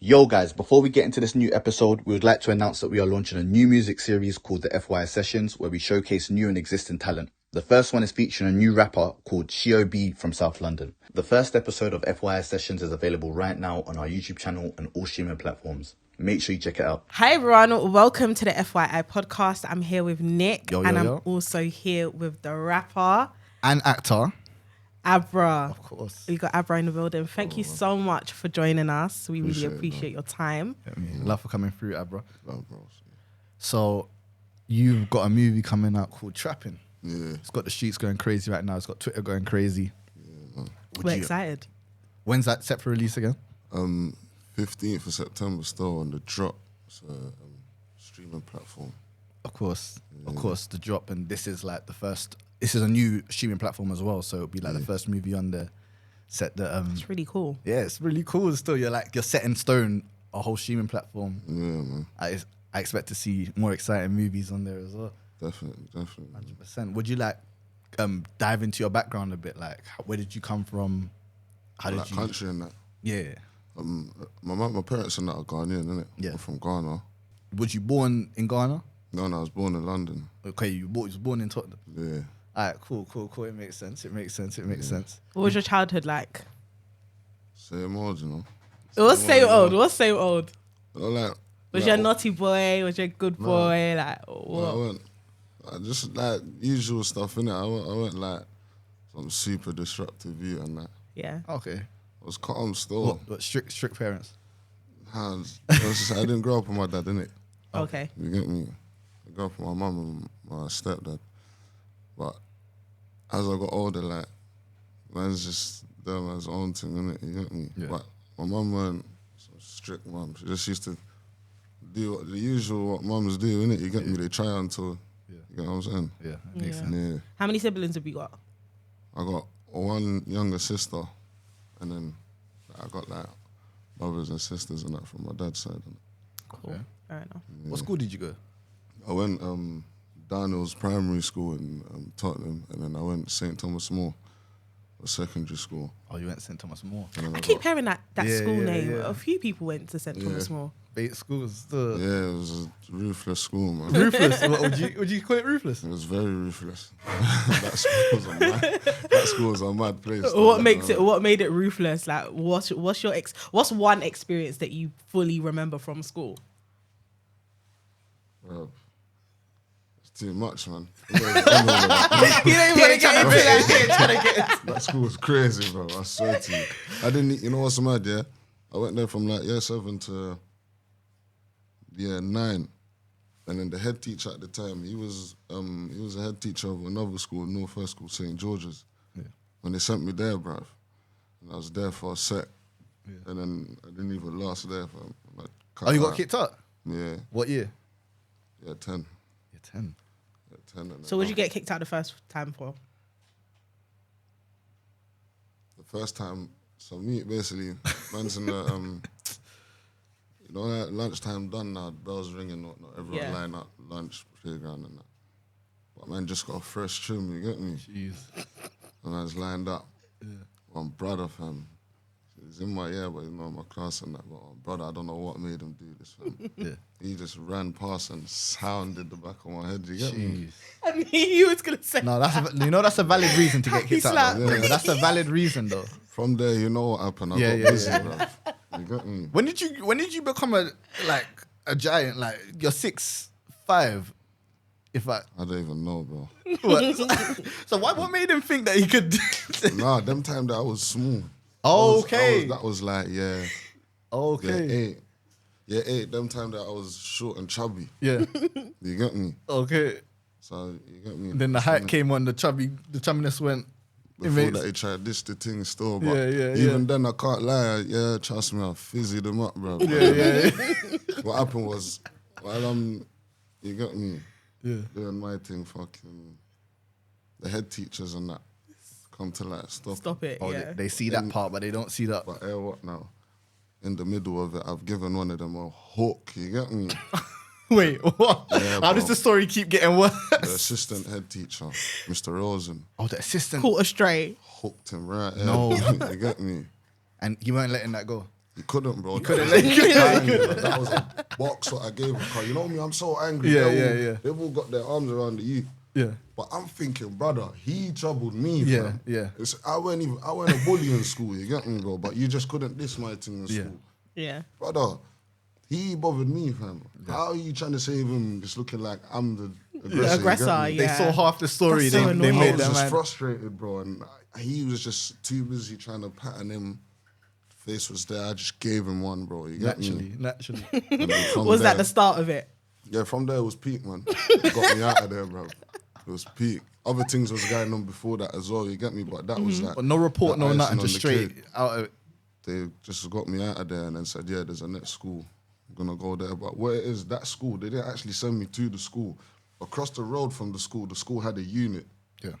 Yo guys, before we get into this new episode, we would like to announce that we are launching a new music series called the FYI Sessions, where we showcase new and existing talent. The first one is featuring a new rapper called Shiob from South London. The first episode of FYI Sessions is available right now on our YouTube channel and all streaming platforms. Make sure you check it out. Hi everyone, welcome to the FYI podcast. I'm here with Nick Yo, and I'm yo. also here with the rapper And actor. Abra. Of course. We got Abra in the building. Thank you so much for joining us. We really Appreciate it, appreciate your time. Love for coming through, Abra. Love, bro. So, you've got a movie coming out called Trapping. Yeah. It's got the streets going crazy right now. It's got Twitter going crazy. We're excited. When's that set for release again? 15th of September still on the drop. It's a streaming platform. Of course, the drop. And this is like the first. This is a new streaming platform as well. So it'll be like the first movie on the set that. It's really cool. Yeah, it's really cool. Still, you're set in stone a whole streaming platform. Yeah, man. I expect to see more exciting movies on there as well. Definitely. 100%. Would you like dive into your background a bit? Like, where did you come from? How did Like you? country and that. Yeah. My parents are not Ghanaian, innit? Yeah. I'm from Ghana. Was you born in Ghana? No, I was born in London. Okay, you was born in Tottenham. Yeah. Alright, cool. It makes sense. What was your childhood like? Same old, you know. What's same old? You know, like, Was you a naughty boy? Was you a good boy? Like, what? I just like usual stuff, innit? I went like some super disruptive you and that. Yeah. Okay. I was calm still. What strict parents? I didn't grow up with my dad, innit? Okay. You get me? I grew up with my mum and my stepdad. But as I got older, like, man's just done his own thing, innit? You get me? Yeah. But my mum weren't so strict mum. She just used to do the usual what mums do, innit? You get me? They try until, you get what I'm saying? Yeah, that makes Yeah. sense. Yeah. How many siblings have you got? I got one younger sister, and then I got like brothers and sisters and that from my dad's side. Cool. Okay. Fair enough. What school did you go? I went Daniel's Primary School in Tottenham, and then I went St Thomas More, a secondary school. Oh, you went St Thomas More. And then I keep hearing that Yeah, school yeah, name. yeah. A few people went to St. Thomas More. Bait schools. Yeah, it was a ruthless school, man. Ruthless. What would you call it? Ruthless. It was very ruthless. That school was a mad place. What made it ruthless? Like, what's one experience that you fully remember from school? It's too much, man. You don't even want to get into that. That school was crazy, bro. I swear to you. I didn't. You know what's mad? Yeah, I went there from like year 7 to year 9, and then the head teacher at the time, he was a head teacher of another school, North West School, St George's. Yeah. When they sent me there, bruv, and I was there for a sec, and then I didn't even last there for. Like, Oh, you got kicked out? Yeah. What year? Yeah, 10. Year 10. Yeah, 10. And So what did you get kicked out the first time for? The first time, so me basically, man's in the you know, like lunchtime done now, bells ringing, not everyone line up, lunch, playground and that. But man just got a fresh trim, you get me? Jeez. And I was lined up. Yeah. One brother, fam. He's in my ear, but he's not in my class and that. But brother, I don't know what made him do this, fam. Yeah. He just ran past and sounded the back of my head, you get me? Jeez. I knew you was gonna say. No, that's a valid reason to get kicked out. slap. Though. Yeah, that's a valid reason though. From there, you know what happened. I Yeah, got yeah, busy, yeah. bro. You get me? When did you become a giant? Like you're 6'5". If I I don't even know, bro. what? So what made him think that he could? Nah, them time that I was small. Okay. That was like, yeah. Okay. Yeah, 8. Them time that I was short and chubby. Yeah. You get me? Okay. So, you get me? Then the height came on. The chubbiness went. Before that, he tried this the thing still. But Yeah. even then, I can't lie. Yeah, trust me, I fizzied them up, bro. Yeah. What happened was, while you get me? Yeah. Doing my thing, fucking, the head teachers and that come to like Stop it. Oh, Yeah. they see that part, but they don't see that. But what now? In the middle of it, I've given one of them a hook, you get me? Wait, what? Yeah, How does bro. the story keep getting worse? The assistant head teacher, Mr. Rosen, Oh, the assistant. Caught astray. hooked him right here. No. You get me? And you weren't letting that go. He couldn't, bro. That That was a box what I gave him. 'Cause you know me, I'm so angry. Yeah, They've yeah. They've all got their arms around the youth. Yeah. But I'm thinking, brother, he troubled me, Yeah, fam. yeah. I weren't a bully in school, you get me, bro? But you just couldn't diss my thing in Yeah. school. Yeah. Brother, he bothered me, fam. How are you trying to save him just looking like I'm the aggressor? you Aggressor, get me? yeah. They saw half the story. That's so They annoying. I made was them just man. frustrated, bro, and he was just too busy trying to pattern him. Face was there. I just gave him one, bro. You get me? Naturally. And then from Was that there- the start of it? Yeah, from there it was peak, man. It got me out of there, bro. It was peak. Other things was going on before that as well. You get me? But that was like. But no report, the no icing nothing. on Just the straight cake. out of it. They just got me out of there and then said, yeah, there's a next school. I'm gonna go there. But where it is, that school, they didn't actually send me to the school. Across the road from the school had a unit. Yeah.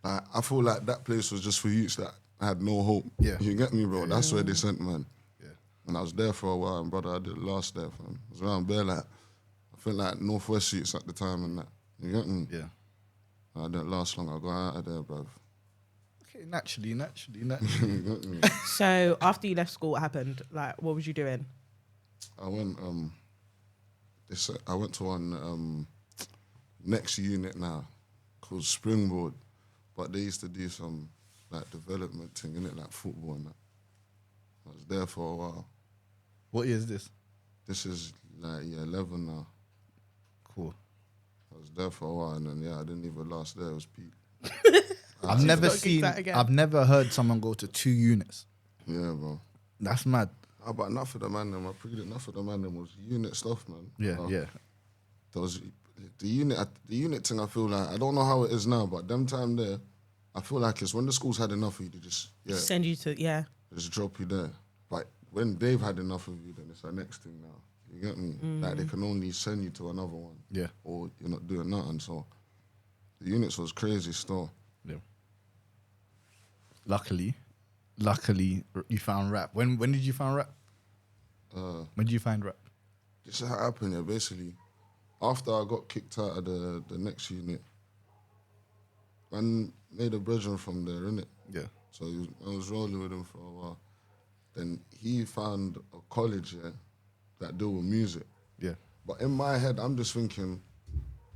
I feel like that place was just for youths that had no hope. Yeah. You get me, bro? That's where they sent, man. Yeah. And I was there for a while, and brother, I did last there, fam. I was around bare like, I felt like Northwest youths at the time and that. You get me? Yeah. I didn't last long. I got out of there, bruv. Okay, naturally. You get me? So after you left school, what happened? Like, what was you doing? I went to one next unit now called Springboard, but they used to do some like development thing in it, like football and that. I was there for a while. What year is this? This is like year 11 now. Cool. I was there for a while and then I didn't even last there. It was peak. I've never gotta keep that again. I've never heard someone go to 2 units. Yeah, bro. That's mad. But enough of the man them. I figured enough of the man them was unit stuff, man. Yeah. There was the unit thing. I feel like I don't know how it is now, but them time there, I feel like it's when the schools had enough of you, they just Send you to just drop you there. But when they've had enough of you, then it's the next thing now. You get me? Like they can only send you to another one. Yeah. Or you're not doing nothing. So the units was crazy still. Yeah. Luckily, you found rap. When did you find rap? When did you find rap? This is how it happened, yeah. Basically, after I got kicked out of the next unit, man made a brethren from there, innit? Yeah. So I was rolling with him for a while. Then he found a college, yeah, that deal with music. Yeah. But in my head, I'm just thinking,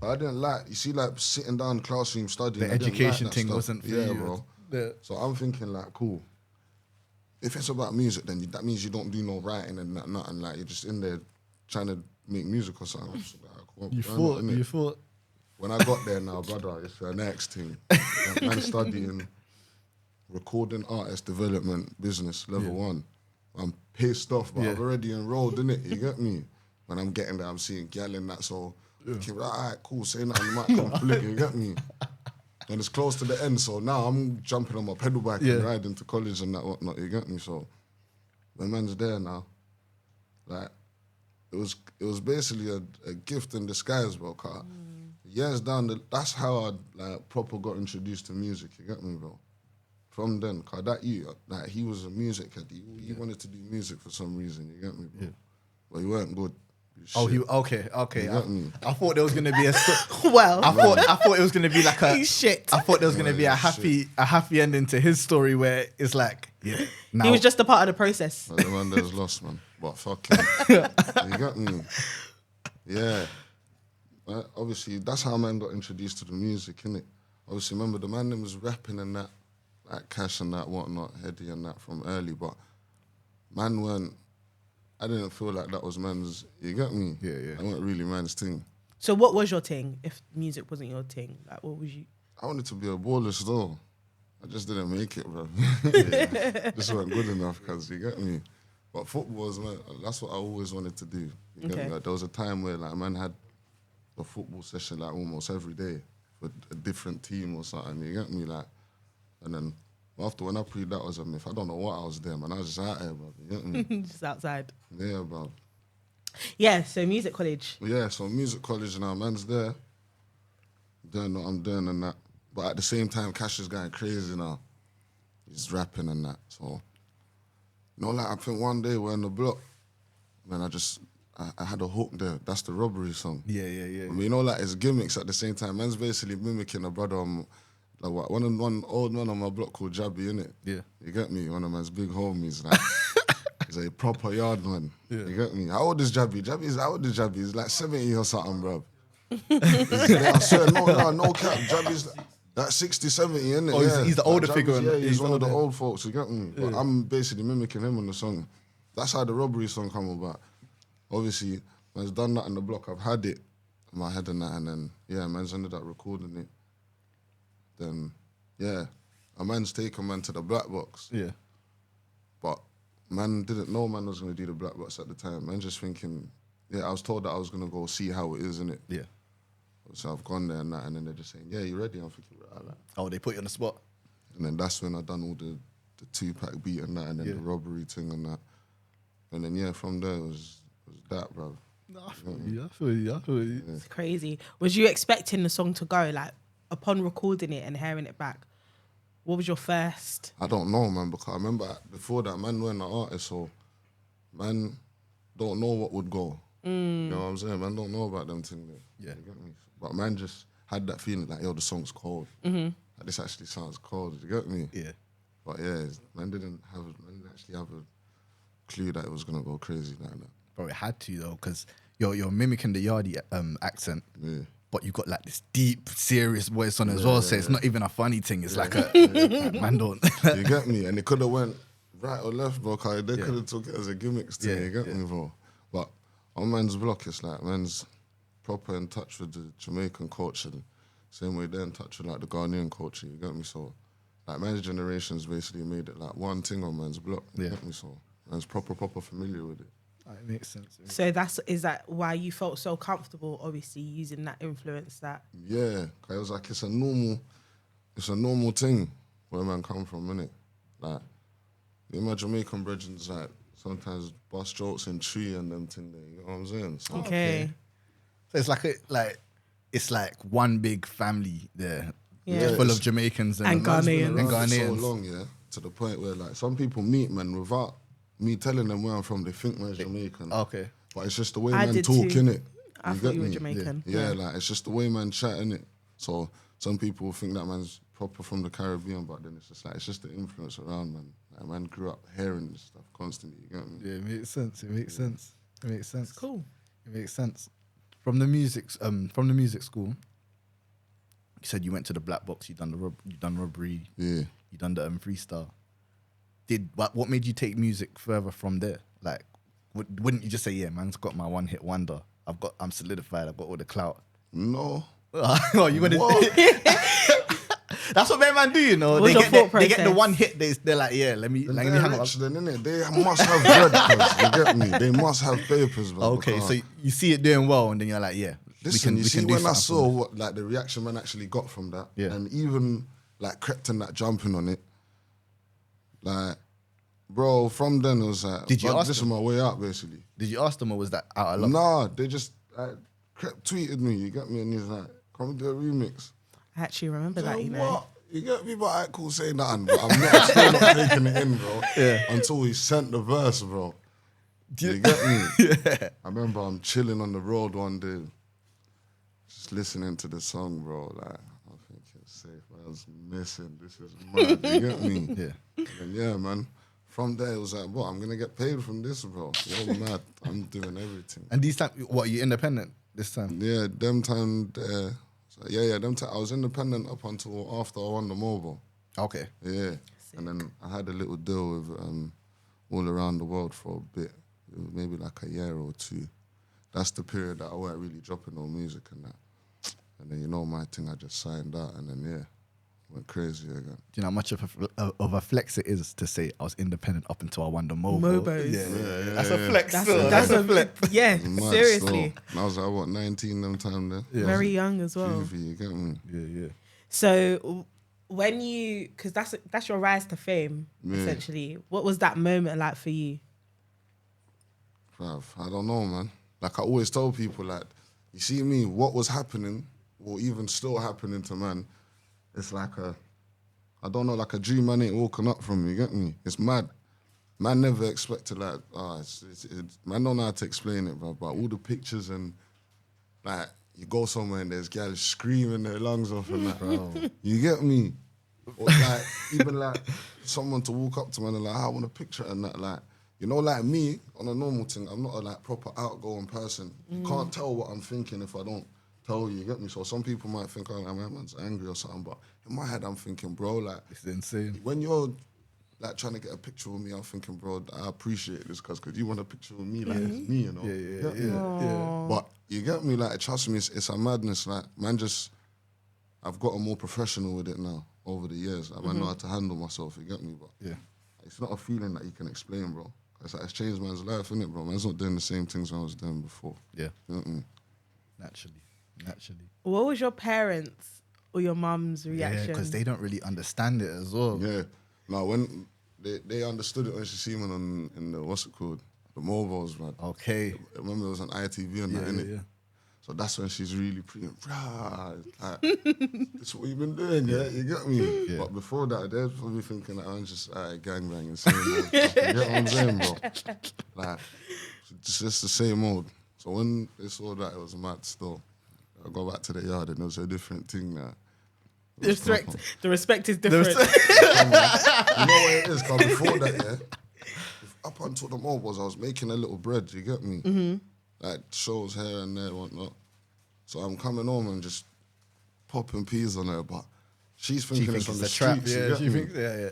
I didn't like, you see, like sitting down in the classroom studying. The I didn't education like that thing stuff. wasn't for yeah, you. bro. Yeah. So I'm thinking, like, cool. If it's about music, then that means you don't do no writing and nothing. Like, you're just in there trying to make music or something. I was like, well, why not, innit? You thought. When I got there now, brother, it's the next thing. Like, man studying recording artist development business, level 1. I'm pissed off, but I've already enrolled in it, you get me? When I'm getting there, I'm seeing gal in that, so okay, all right, cool, say nothing, you might come flick, you get me? And it's close to the end, so now I'm jumping on my pedal bike and riding to college and that whatnot, you get me? So when man's there now, like, it was basically a gift in disguise, bro, 'cause years down, that's how I like proper got introduced to music, you get me, bro? From then, 'cause like, he was a music kid. He wanted to do music for some reason, you get me, bro? But he weren't good. Oh, Shit. okay. You got me? I thought there was gonna be a. well. I thought it was gonna be like a. Shit. I thought there was gonna be a happy ending to his story where it's like, now He was just a part of the process. Like, the man there's lost, man. But fuck him. You got me? Yeah. Obviously, that's how man got introduced to the music, innit? Obviously, remember the man that was rapping and that, like Cash and that whatnot, Heady and that from early, but man weren't, I didn't feel like that was man's, you get me? Yeah. That weren't really man's thing. So what was your thing if music wasn't your thing? Like, what was you? I wanted to be a baller still. I just didn't make it, bro. Just weren't good enough, cause you get me. But football was, man, that's what I always wanted to do. You get me? Like, there was a time where like man had a football session like almost every day with a different team or something. You get me, like, and then after when I proved that was a myth, I don't know what I was there, man. I was just out here, bro. You get me? Just outside. Yeah, bro. Yeah, so music college. Yeah, so music college now, man's there. Doing what I'm doing and that. But at the same time, Cash is going crazy now. He's rapping and that. So, you know, like, I think one day we're in the block, man, I had a hook there. That's the Robbery song. Yeah. I mean, you know, like, it's gimmicks at the same time. Man's basically mimicking a brother like what, one old man on my block called Jabby, innit? Yeah. You get me? One of man's big homies. Like, He's a proper yard man. You get me? How old is Jabby? How old is Jabby? He's like 70 or something, bro. I swear, no cap. Jabby's like 60, 70, innit? Oh, he's the older figure. Yeah, he's one of the older. old folks, you get me? But I'm basically mimicking him on the song. That's how the robbery song come about. Obviously, man's done that on the block. I've had it in my head and that, and then, man's ended up recording it. Then, a man's taken man to the black box. Yeah. But man didn't know man was going to do the black box at the time. Man just thinking, I was told that I was going to go see how it is, innit? Yeah. So I've gone there and that, and then they're just saying, you ready? I'm thinking, right. Oh, they put you on the spot. And then that's when I done all the 2-pack beat and that, and then the robbery thing and that. And then, from there, it was that, bro. I feel you. It's crazy. Was you expecting the song to go, like, upon recording it and hearing it back? What was your first? I don't know, man, because I remember before that, man weren't an artist, so man don't know what would go. You know what I'm saying? Man don't know about them things. Yeah. You get me? But man just had that feeling like, the song's cold. Like, this actually sounds cold. You get me? Yeah. But man didn't actually have a clue that it was gonna go crazy like that. Bro, it had to though, because you're mimicking the Yardie accent. Yeah. But you got like this deep, serious voice on it as well. So it's not even a funny thing. It's like like, man don't. You get me? And it could have went right or left, bro. Cause they could have took it as a gimmick thing. You get me, bro? But on man's block, it's like man's proper in touch with the Jamaican culture. Same way they're in touch with like the Ghanaian culture. You get me? So like man's generations basically made it like one thing on man's block. You get me? So man's proper familiar with it. It makes sense. So is that why you felt so comfortable, obviously, using that influence that... Yeah, cause it was like it's a normal thing where man come from, innit? Like, my Jamaican brethrens like sometimes bust jokes in tree and them thing there, you know what I'm saying? So, Okay. So it's like one big family there. Yeah. Just full of Jamaicans and Ghanaians. been And around for Ghanaians. so long, to the point where like some people meet man without me telling them where I'm from, they think man's Jamaican. Okay. But it's just the way I man did talk, too. innit? I thought you were Jamaican. Yeah, like it's just the way man chat, innit? So some people think that man's proper from the Caribbean, but then it's just the influence around, man. Like, man grew up hearing this stuff constantly, you get me? Yeah, it makes sense. It makes sense. Cool. It makes sense. From the music school, you said you went to the black box. You done robbery. Yeah. You done the freestyle. What made you take music further from there? Like, wouldn't you just say, man's got my one hit wonder. I'm solidified. I've got all the clout. No. Oh, you want to? That's what man do, you know. What's your thought They get the process? one hit. They're like, let me hang up. Rich, then, innit? They must have bread, cuz, you get me? They must have papers, man. Okay, so you see it doing well, and then you're like, Listen, we you see can do when I something saw from this. what like the reaction man actually got from that, Yeah. and even like crept in that jumping on it, like, bro, from then it was like, Did you but ask this is them? my way out, basically. Did you ask them, or was that out of luck? Nah, they just crept tweeted me, you get me, and he's like, come do a remix. I actually remember that, Like, you know. what? You get me, but I ain't cool saying nothing, but I'm still not taking it in, bro. Until he sent the verse, bro. You get me? I remember I'm chilling on the road one day, just listening to the song, bro. Like, I think it's safe. I was missing. This is mad. You get me? And man. From there, it was like, what? I'm gonna get paid from this, bro. You're mad. I'm doing everything. And these time, what, you independent this time? Yeah, them time. Them time. I was independent up until after I won the mobile. Okay. Yeah, and then I had a little deal with all around the world for a bit, maybe like a year or two. That's the period that I weren't really dropping no music and that. And then my thing, I just signed out, and then went crazy again. Do you know how much of a flex it is to say I was independent up until I won the mobile? Mobos. Yeah. That's a flex. That's a flex. Yeah, Mad seriously. still. And I was like, what, 19 them time there? Yeah. Very young as well. Juvie, you get me? Yeah. So when you, because that's your rise to fame, essentially. What was that moment like for you? Bruv, I don't know, man. Like I always tell people, like, you see me, what was happening, or even still happening to man, it's like I don't know, like a dream man ain't woken up from, you get me? It's mad. Man never expected, like, man don't know how to explain it, bro, but all the pictures and, like, you go somewhere and there's guys screaming their lungs off and that, bro. You get me? Or like, even like, someone to walk up to man and like, I want a picture and that, like, you know, like me, on a normal thing, I'm not a like proper outgoing person. You can't tell what I'm thinking if I don't tell you, get me? So some people might think, oh, my man's angry or something, but in my head, I'm thinking, bro, like, It's insane. when you're like trying to get a picture with me, I'm thinking, bro, I appreciate this because you want a picture with me, like it's me, you know? Yeah. But you get me, like, trust me, it's a madness. Like, man, I've gotten more professional with it now over the years. Like, I know how to handle myself, you get me? But Yeah. it's not a feeling that you can explain, bro. It's like, it's changed man's life, innit, bro? Man's not doing the same things I was doing before. Yeah. You know what I mean? Naturally. What was your parents' or your mum's Yeah, reaction? because they don't really understand it as well. Yeah. No, when they understood it when she seen me in the, what's it called? The mobiles, man. Okay. I remember it was on ITV and that, innit? Yeah. So that's when she's really pretty, like, this what you've been doing, yeah? You get me? Yeah. But before that, they're probably thinking that I'm just gangbanging, same old stuff. You get what I'm saying, bro? Like, it's just the same old. So when they saw that, it was mad still. I go back to the yard and it was a different thing now. The respect is different. You know what it is? Because before that, yeah, up until the mobiles, I was making a little bread, you get me? Like shows here and there and whatnot. So I'm coming home and just popping peas on her, but she's thinking it's on the streets. Yeah, you get she me? thinks, yeah.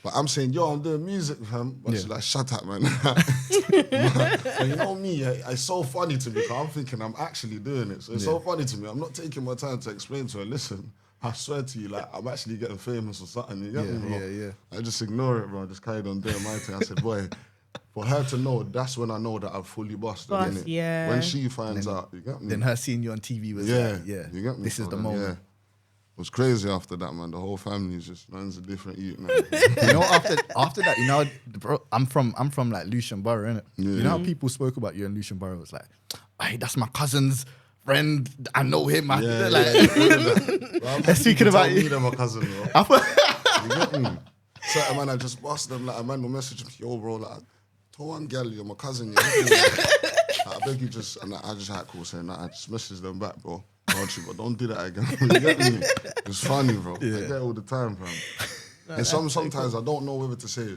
But I'm saying, yo, I'm doing music, fam. But she's like, shut up, man. But you know me, it's so funny to me because I'm thinking I'm actually doing it. So it's so funny to me. I'm not taking my time to explain to her, listen, I swear to you, like, I'm actually getting famous or something. You get me, bro? Yeah. I just ignore it, bro. I just carried on doing my thing. I said, boy, for her to know, that's when I know that I've fully busted, innit? Yeah. When she finds out, you get me? Then her seeing you on TV was Yeah, like, yeah, you get me? this is So the then, moment. yeah. It was crazy after that, man. The whole family's just, man's a different eat now. You know, after that, you know, bro, I'm from like Lucian Borough, innit? Yeah. You know how people spoke about you in Lucian Borough? It was like, hey, that's my cousin's friend. I know him. They're speaking about you. Me, my cousin, bro. You get me? Certain man, I just bust them. Like, a man will message me, yo, bro, like, tell one girl, you're my cousin. You get me? Like, I beg you just, and I just had cool saying that. I just messaged them back, bro. But don't do that again. You get me? It's funny, bro. I get it all the time, fam. And sometimes I don't know whether to say,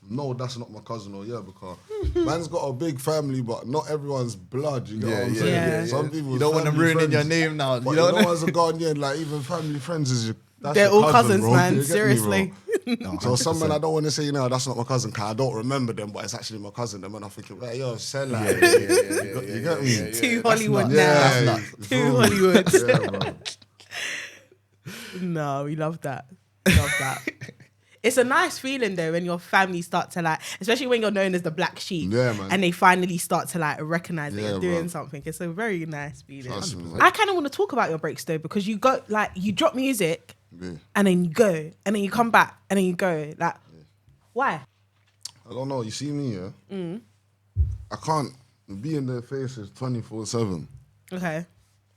no, that's not my cousin, or yeah, because man's got a big family, but not everyone's blood. You know what I'm saying? Yeah. Some people, You don't want them ruining your name now. But You know you know, as a Ghanaian, like even family friends is your. That's They're your all cousin, cousins, bro. man. You get me, Seriously. bro? No, So some 100%. man I don't want to say, that's not my cousin, cause I don't remember them, but it's actually my cousin. Them, and I'm thinking, right, yo, sell that. You get me? Too Hollywood nuts. now. Yeah, That's you Too feel me? Hollywood. Yeah, bro. No, we love that. Love that. It's a nice feeling though when your family start to like, especially when you're known as the black sheep, Yeah, man. and they finally start to like recognize that Yeah, you're doing bro. something. It's a very nice feeling. Trust me. I kind of want to talk about your breaks though, because you go like you drop music Yeah. and then you go and then you come back and then you go. Like, why? I don't know. You see me, yeah? I can't be in their faces 24/7. Okay.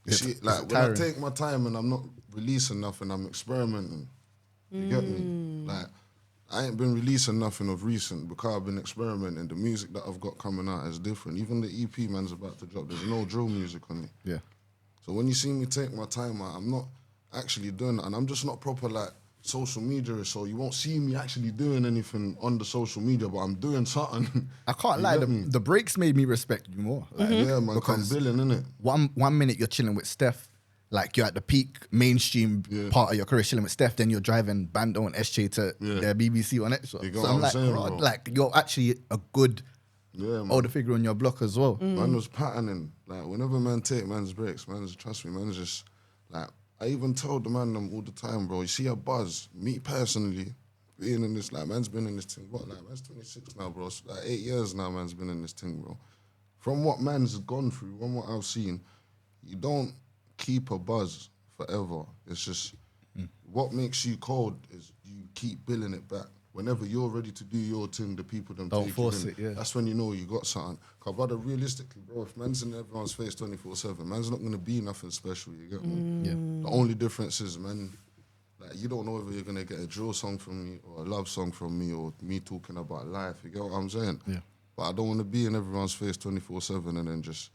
You see, like when I take my time and I'm not releasing nothing, I'm experimenting. You get me? Like I ain't been releasing nothing of recent because I've been experimenting. The music that I've got coming out is different. Even the EP man's about to drop. There's no drill music on it. Yeah. So when you see me take my time out, I'm not actually doing that, and I'm just not proper like social media. So you won't see me actually doing anything on the social media, but I'm doing something. I can't You lie, get me? the breaks made me respect you more. Like, Yeah, man. Because Because- billing, innit? one minute you're chilling with Steph, like you're at the peak mainstream part of your career chilling with Steph, then you're driving Bando and SJ to their BBC on Extra. You get So what I'm I'm like, saying, bro, bro? like you're actually a good Yeah, man. older figure on your block as well. Man was patterning. Like, whenever man take man's breaks, trust me, man's just, like, I even told the man them all the time, bro, you see a buzz, me personally, being in this, like, man's been in this thing, what, like, man's 26 now, bro, so, like, 8 years now, man's been in this thing, bro. From what man's gone through, from what I've seen, you don't keep a buzz forever. It's just, what makes you cold is you keep billing it back. Whenever you're ready to do your thing, the people them Don't take force you in. it, yeah. That's when you know you got something. Cause brother, realistically, bro, if man's in everyone's face 24/7, man's not gonna be nothing special. You get me? Yeah. The only difference is, man, like you don't know whether you're gonna get a drill song from me or a love song from me or me talking about life. You get what I'm saying? Yeah. But I don't want to be in everyone's face 24/7 and then just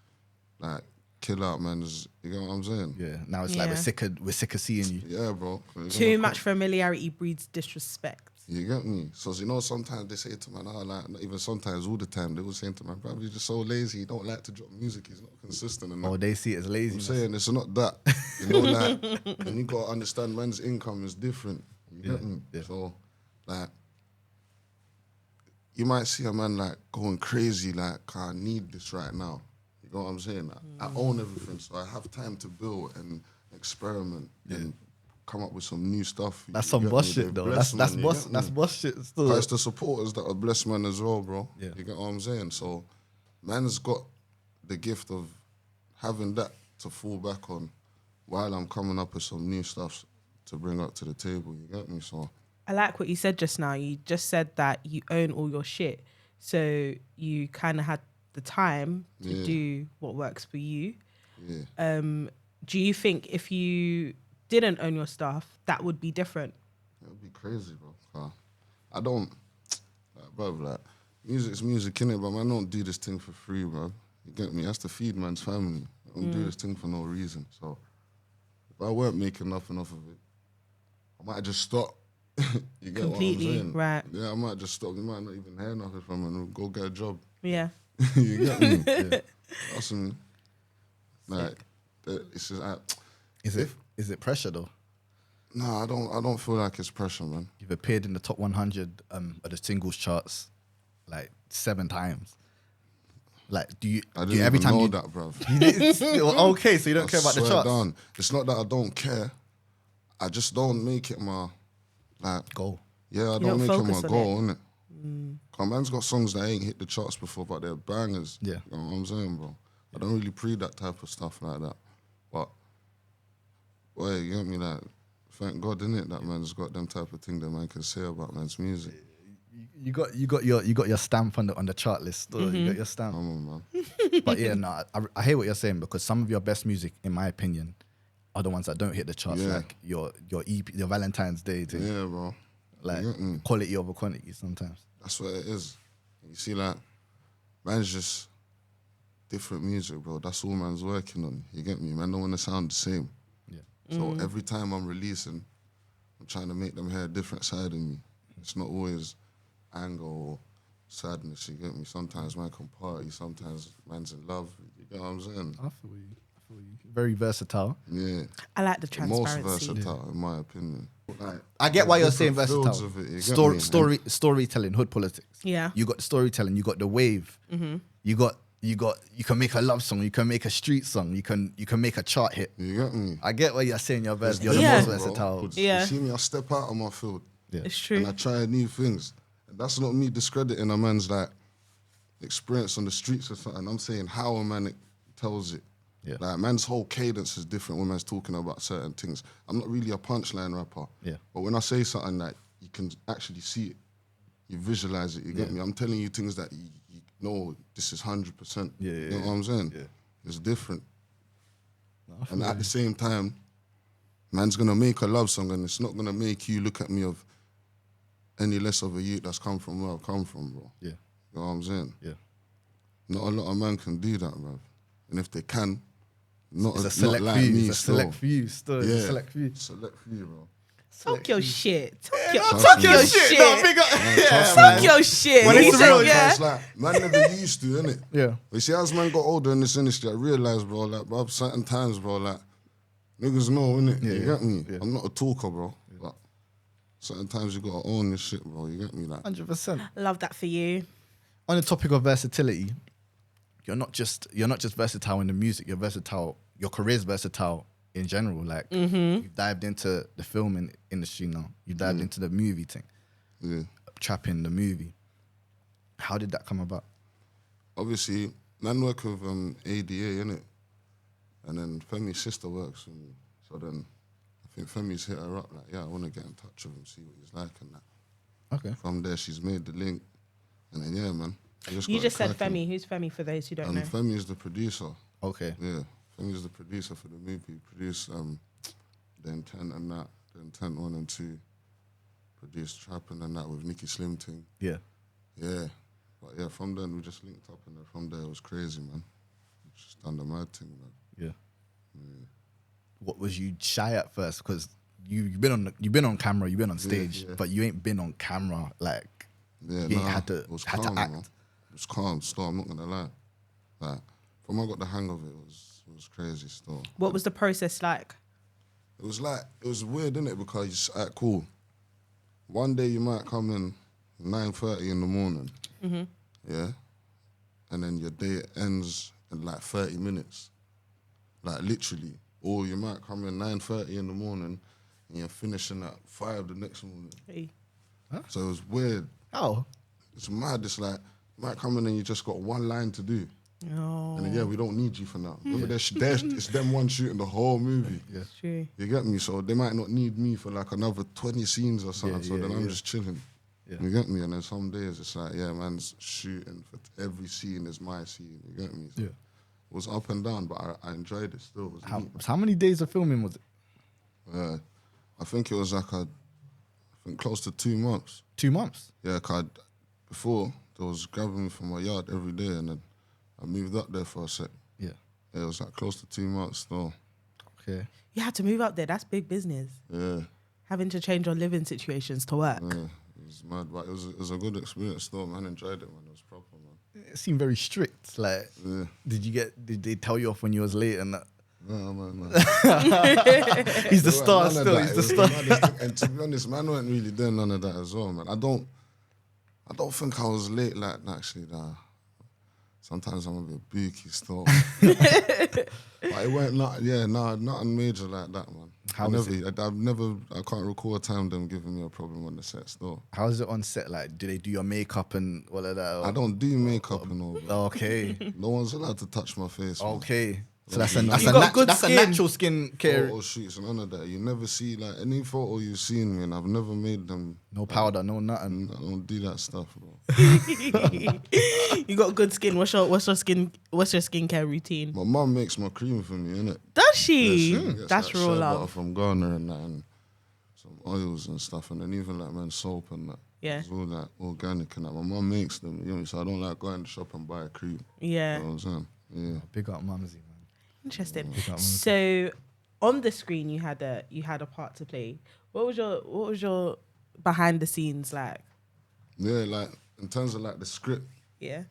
like kill out, man. You get what I'm saying? Yeah. Now it's like Yeah. we're sick of seeing you. Yeah, bro. You're Too gonna much familiarity breeds disrespect. You get me? So, you know, sometimes they say to man, oh, like, not even sometimes, all the time, they will say to man, bro, he's just so lazy, he don't like to drop music, he's not consistent enough. Oh, they see it as I'm laziness. saying it's not that. You know, like, and you got to understand man's income is different. You get me? Yeah. So, like, you might see a man, like, going crazy, like, I need this right now. You know what I'm saying? I own everything, so I have time to build and experiment and come up with some new stuff. That's You some get boss me? shit They've though. blessed That's man, you boss. get That's me? boss shit But still. it's the supporters that are blessed man as well, bro. Yeah. You get what I'm saying? So, man's got the gift of having that to fall back on while I'm coming up with some new stuff to bring up to the table. You get me? So, I like what you said just now. You just said that you own all your shit. So you kind of had the time to do what works for you. yeah. Do you think if you didn't own your stuff, that would be different? It would be crazy, bro. I don't, like, bro, like, music's music, innit? But man, I don't do this thing for free, bro. You get me? That's to feed man's family. I don't do this thing for no reason. So, if I weren't making nothing off of it, I might just stop. You get Completely, what I'm saying? right. Yeah, I might just stop. You might not even hear nothing from it and go get a job. Yeah. You get me? Yeah. That's me. Like, it's just, Is it pressure though? nah, I don't feel like it's pressure, man. You've appeared in the top 100 of the singles charts like 7 times. Like, do you? I do didn't you, every even time know you, that, bruv. okay, so you don't care about the swear charts. down. It's not that I don't care. I just don't make it my, like, Goal. yeah, I don't don't make it focus my on goal, innit? Man's got songs that ain't hit the charts before, but they're bangers. Yeah. You know what I'm saying, bro? I don't really pre that type of stuff like that. But, boy, you get me, like, thank God, innit, that man's got them type of thing that man can say about man's music. You got your stamp on the chart list. You got your stamp. Come on, man. But yeah, no, I hear what you're saying because some of your best music, in my opinion, are the ones that don't hit the charts, Yeah. like your EP, your Valentine's Day thing, Yeah, bro. like You get me? quality over quantity sometimes. That's what it is. You see, like, man's just different music, bro. That's all man's working on. You get me? Man don't want to sound the same. Yeah. So every time I'm releasing, I'm trying to make them hear a different side of me. It's not always anger or sadness, you get me? Sometimes man can party, sometimes man's in love. You get what I'm saying? I feel you. Very versatile. Yeah. I like the The most transparency. versatile, in my opinion. Like, I get why you're saying different fields versatile. of it, you get me? Storytelling, hood politics. Yeah. You got storytelling. You got the wave. You can make a love song. You can make a street song. You can make a chart hit. You get me? I get what you're saying. You're the Yeah. most Bro, versatile. 'cause Yeah. You see me, I step out of my field. Yeah. It's true. And I try new things. And that's not me discrediting a man's like experience on the streets or something. I'm saying how a man tells it. Yeah. Like man's whole cadence is different when man's talking about certain things. I'm not really a punchline rapper. Yeah. But when I say something like you can actually see it, you visualize it, you get me? I'm telling you things that you know this is 100%. Yeah, You know what I'm saying? Yeah. It's different. I feel And at you. the same time, man's gonna make a love song and it's not gonna make you look at me of any less of a youth that's come from where I've come from, bro. Yeah. You know what I'm saying? Yeah. Not a lot of men can do that, bro. And if they can, not, It's a not select like few. me It's a still. select few. Still. It's Yeah. a select few. Select few, bro. Talk your shit. Talk your, Trust talk me. your No, shit. No, big up. Trust Talk me. your shit. When He it's said, real, yeah. It's like, man never used to, innit? Yeah. But you see, as man got older in this industry, I realized, bro, like, bro, certain times, bro, like, niggas know, innit? Yeah, You yeah. get me? Yeah. I'm not a talker, bro. But certain times you gotta own this shit, bro. You get me? Like, 100%. Love that for you. On the topic of versatility, you're not just versatile in the music. You're versatile. Your career's versatile in general. Like you've dived into the filming industry now. You dived into the movie thing, yeah. trapping the movie. How did that come about? Obviously, man work with ADA, innit? And then Femi's sister works with me. So then I think Femi's hit her up, like, yeah, I want to get in touch with him, see what he's like and that. Okay. From there, she's made the link. And then, yeah, man. You got it just said cracking. Femi. Who's Femi for those who don't know? Femi is the producer. Okay. Yeah, Femi's the producer for the movie. He produced The Intent and that, The Intent 1 and 2. Produced Trapping and that with Nicky Slim Ting. Yeah. Yeah. But yeah, from then we just linked up and then from there it was crazy, man. We just done the mad thing, man. Yeah. What was you shy at first? Because you've been on camera, you've been on stage, but you ain't been on camera like you ain't had to it was had calm, to act. man. It was calm still, I'm not gonna lie. Like from I got the hang of it, it was crazy still. What was the process like? It was weird, innit? Because cool. One day you might come in 9:30 in the morning, yeah, and then your day ends in like 30 minutes, like literally. Or you might come in 9:30 in the morning and you're finishing at 5 the next morning. Hey. So it was weird. Oh, It's mad. It's like you might come in and you just got one line to do. No. And then, we don't need you for now. Remember, it's them one shooting the whole movie. yeah. True. You get me? So they might not need me for like another 20 scenes or something. So then I'm just chilling. Yeah. You get me? And then some days it's like, yeah, man's shooting for every scene is my scene. You get me? So Yeah. it was up and down, but I enjoyed it still. It was neat. How many days of filming was it? I think it was like close to 2 months. 2 months. Yeah, cause before they was grabbing me from my yard every day, and then I moved up there for a sec. Yeah. Yeah, it was like close to 2 months still. Okay. You had to move up there. That's big business. Yeah, Having to change your living situations to work. yeah, it was mad, but it was a good experience still, man. I enjoyed it, man. It was proper, man. It seemed very strict. Like, Yeah. did they tell you off when you was late and that? No, man. He's the There star weren't none of still. that. He's It the was star. none of- And to be honest, man, I wasn't really doing none of that as well, man. I don't think I was late like that, actually. Nah. Sometimes I'm a bit booky still. But it weren't nothing major like that, man. I can't recall a time them giving me a problem on the set still. How's it on set? Like, do they do your makeup and all of that? I don't do makeup and all. Bro. Okay. No one's allowed to touch my face. Man. Okay. So You that's got good a skin. natural skin care. Photo shoots and none of that. You never see like any photo you've seen me, and I've never made them. No powder, no nothing. I don't do that stuff, bro. You got good skin. What's your skincare routine? My mum makes my cream for me, innit? Does she? Yeah, she gets That's that real shea butter love. from Ghana and that, and some oils and stuff, and then even like man soap and that. Yeah. It's all like organic and that. My mum makes them, you know, so I don't like going to the shop and buy a cream. Yeah. You know what I'm saying? Yeah. Big up Mumsy, man. Interesting. Pick up So, on the screen, you had a part to play. What was your behind the scenes like? Yeah, like in terms of like the script, Yeah.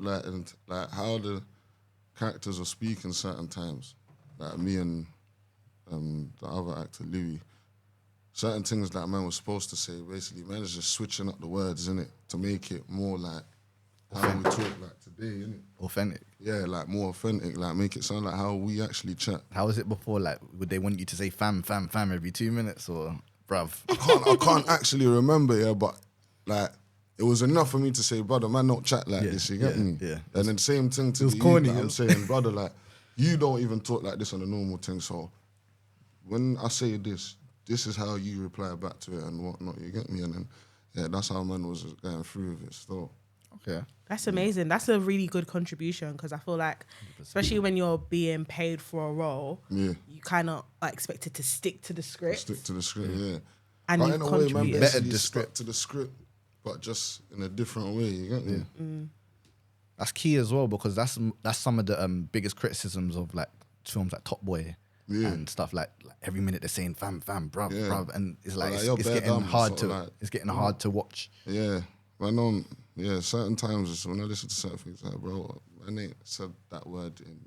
like and like how the characters are speaking certain times, like me and the other actor Louis, certain things that man was supposed to say. Basically, man is just switching up the words in it to make it more like how we talk like today, innit? Authentic. Yeah, like more authentic, like make it sound like how we actually chat. How was it before? Like, would they want you to say fam every 2 minutes or bruv? I can't actually remember, yeah, but like it was enough for me to say, brother, man, don't chat like this. You get me? yeah. And then same thing to was you, corny, that yeah. I'm saying, brother, like you don't even talk like this on a normal thing. So when I say this is how you reply back to it and whatnot. You get me? And then yeah, that's how man was going through with it still. Okay. That's amazing. That's a really good contribution because I feel like, especially when you're being paid for a role, Yeah. you kind of are expected to stick to the script. Stick to the script, yeah. And but you in a way, man, contribute. Better basically the stuck to the script, but just in a different way. You get me? That's key as well because that's some of the biggest criticisms of like films like Top Boy and stuff like every minute they're saying fam, bruv, Yeah. bruv, and it's like Like, you're it's bare getting dumb, hard sort to of like- it's getting hard to watch. Yeah. Certain times it's when I listen to certain things, like, bro, I ain't said that word in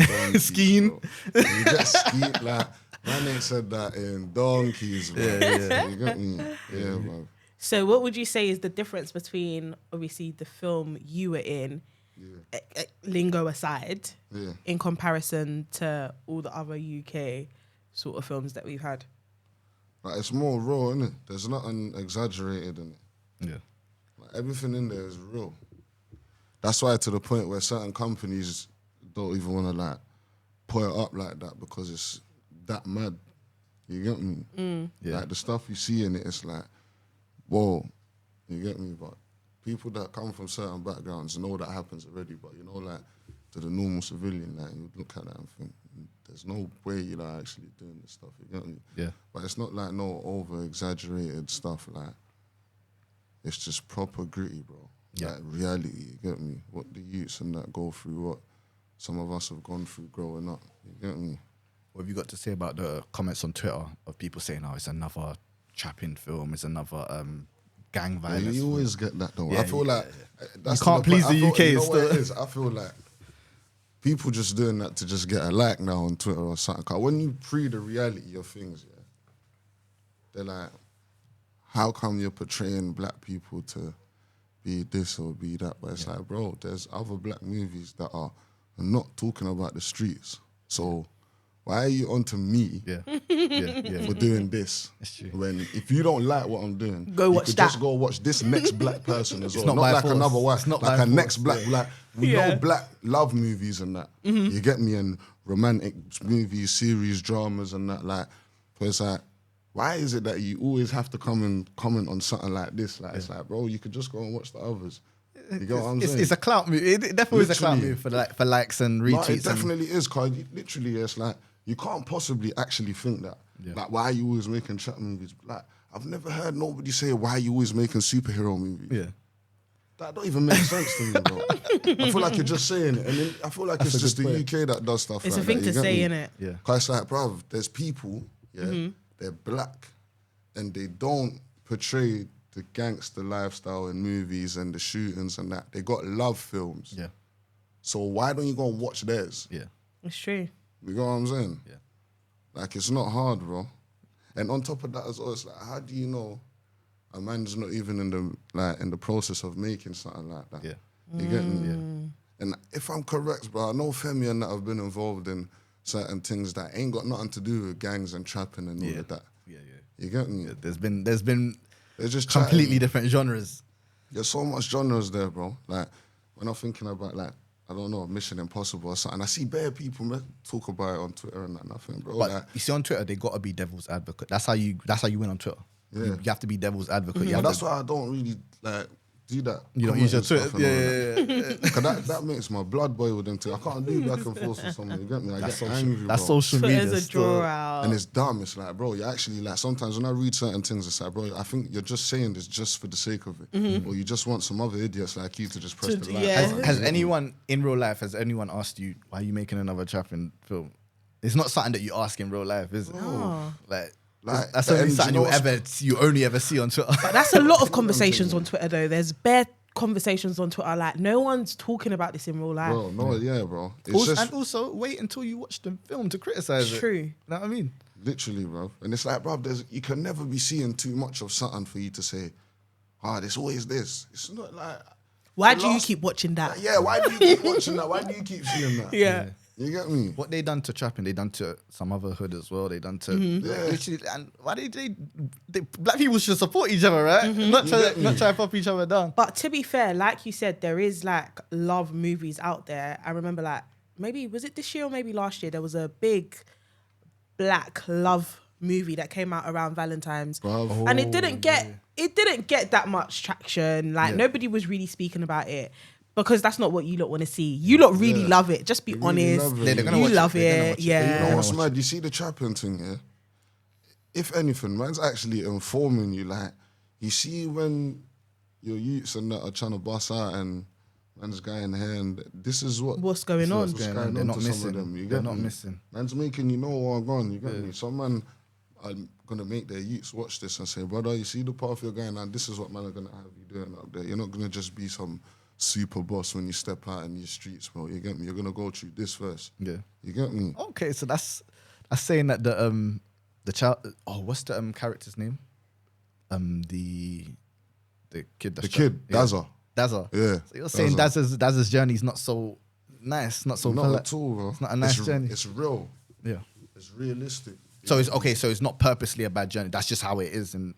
donkeys, Skiing. bro. You get skiing, like, man ain't said that in donkeys, bro. Yeah. You get me? Yeah, bro. So, what would you say is the difference between obviously the film you were in, lingo aside, in comparison to all the other UK sort of films that we've had? Like, it's more raw, innit? There's nothing exaggerated in it. Yeah. Like, everything in there is real. That's why to the point where certain companies don't even want to like put it up like that because it's that mad. You get me? Yeah. Like the stuff you see in it, it's like, whoa, you get me? But people that come from certain backgrounds know that happens already. But you know, like to the normal civilian, like you look at that and think, there's no way you're like, actually doing this stuff. You get me? Yeah. But it's not like no over exaggerated stuff. Like it's just proper gritty, bro. Yeah. Like reality. You get me? What the youths and that go through, what some of us have gone through growing up. You get me? What have you got to say about the comments on Twitter of people saying, "Oh, it's another trapping film, it's another gang Yeah, violence"? you always get that though. Yeah, I feel like that's You can't the please point. the UK You know what still. it is? I feel like people just doing that to just get a like now on Twitter or something. 'Cause when you pre the reality of things, yeah, they're like, how come you're portraying black people to be this or be that? But it's like, bro, there's other black movies that are not talking about the streets. So why are you onto me for doing this? That's true. When if you don't like what I'm doing, Go you watch could that. just go watch this next black person as well. not Not by like force. another white, It's not like by a next force, black. yeah. Like we Yeah. know black love movies and that. You get me, and romantic movies, series, dramas and that. Like, so it's like, why is it that you always have to come and comment on something like this? Like, it's like, bro, you could just go and watch the others. You get what I'm saying? It's a clout move. It definitely is a clout Literally. move for likes and No, retweets. it definitely is, cause literally it's like you can't possibly actually think that. Like, why are you always making trap movies? Like, I've never heard nobody say why are you always making superhero movies. Yeah. That don't even make sense to me, bro. I feel like you're just saying it, and then I feel like That's it's a just the good point. UK that does stuff. It's like a thing that, to you get say, me? innit? Yeah. Cause it's like, bruv, there's people, they're black, and they don't portray the gangster lifestyle in movies and the shootings and that. They got love films. Yeah. So why don't you go and watch theirs? Yeah. It's true. You know what I'm saying? Yeah. Like, it's not hard, bro. And on top of that as well, it's like, how do you know a man's not even in the process of making something like that? Yeah. You get me? Yeah. And if I'm correct, bro, I know Femi and that have been involved in certain things that ain't got nothing to do with gangs and trapping and all of that. Yeah. You get me? There's been They're just completely chatting. different genres. There's so much genres there, bro. Like, when I'm thinking about, like, I don't know, Mission Impossible or something, I see bare people talk about it on Twitter and that, nothing, bro. But Like, you see on Twitter, they gotta be devil's advocate. That's how you win on Twitter. Yeah. You have to be devil's advocate. You yeah, have that's to, why I don't really, like, do that. you don't use your comment Twitter. and stuff and all that. Yeah. Cause that makes my blood boil with them things. I can't do back and forth with someone. You get me? I get angry, That's bro. social media. Twitter's a still. draw out. And it's dumb. It's like, bro, you're actually like, sometimes when I read certain things, it's like, bro, I think you're just saying this just for the sake of it. Or you just want some other idiots like you to just press the like. yeah. button. Has anyone in real life, has anyone asked you, why are you making another trapping film? It's not something that you ask in real life, is it? Like, That's and only you something know you only ever see on Twitter. But that's a lot of conversations on Twitter, though. There's bare conversations on Twitter. Like, no one's talking about this in real life. Bro, no, yeah, bro. It's Also, just and also, wait until you watch the film to criticize it. True. You know what I mean? literally, bro. And it's like, bro, you can never be seeing too much of something for you to say, there's always this. It's not like... Why do you keep watching that? Yeah, why do you keep watching that? Why do you keep seeing that? Yeah. You get me? What they done to trapping, they done to some other hood as well. They done to literally, and why they black people should support each other, right? Not try to pop each other down. But to be fair, like you said, there is like love movies out there. I remember like maybe was it this year or maybe last year? There was a big black love movie that came out around Valentine's, and it didn't get that much traction. Like nobody was really speaking about it. Because that's not what you lot want to see. You lot really love it. Just be really honest. love it. They're gonna You watch love it. They're gonna it. watch it. Yeah. You know what's mad? You see the trapping thing, yeah? If anything, man's actually informing you. Like, you see when your youths and that are trying to bust out and man's going here and this is What's going on? what's going They're on not to some missing. of them. You They're get not me? missing. Man's making you know what I'm going. You get me? Some man are going to make their youths watch this and say, brother, you see the path you're going on, this is what man are going to have you doing up there. You're not going to just be some super boss when you step out in your streets, bro. You get me? You're going to go through this first. Yeah. You get me? Okay, so that's saying that the child. Oh, what's the character's name? The kid. That's The kid, Dazza. Dazza. Yeah. So you're saying Dazza's journey is not so nice, not so Not like- at all, bro. It's not a nice journey. It's real. Yeah. It's realistic. So it's okay. So it's not purposely a bad journey. That's just how it is. And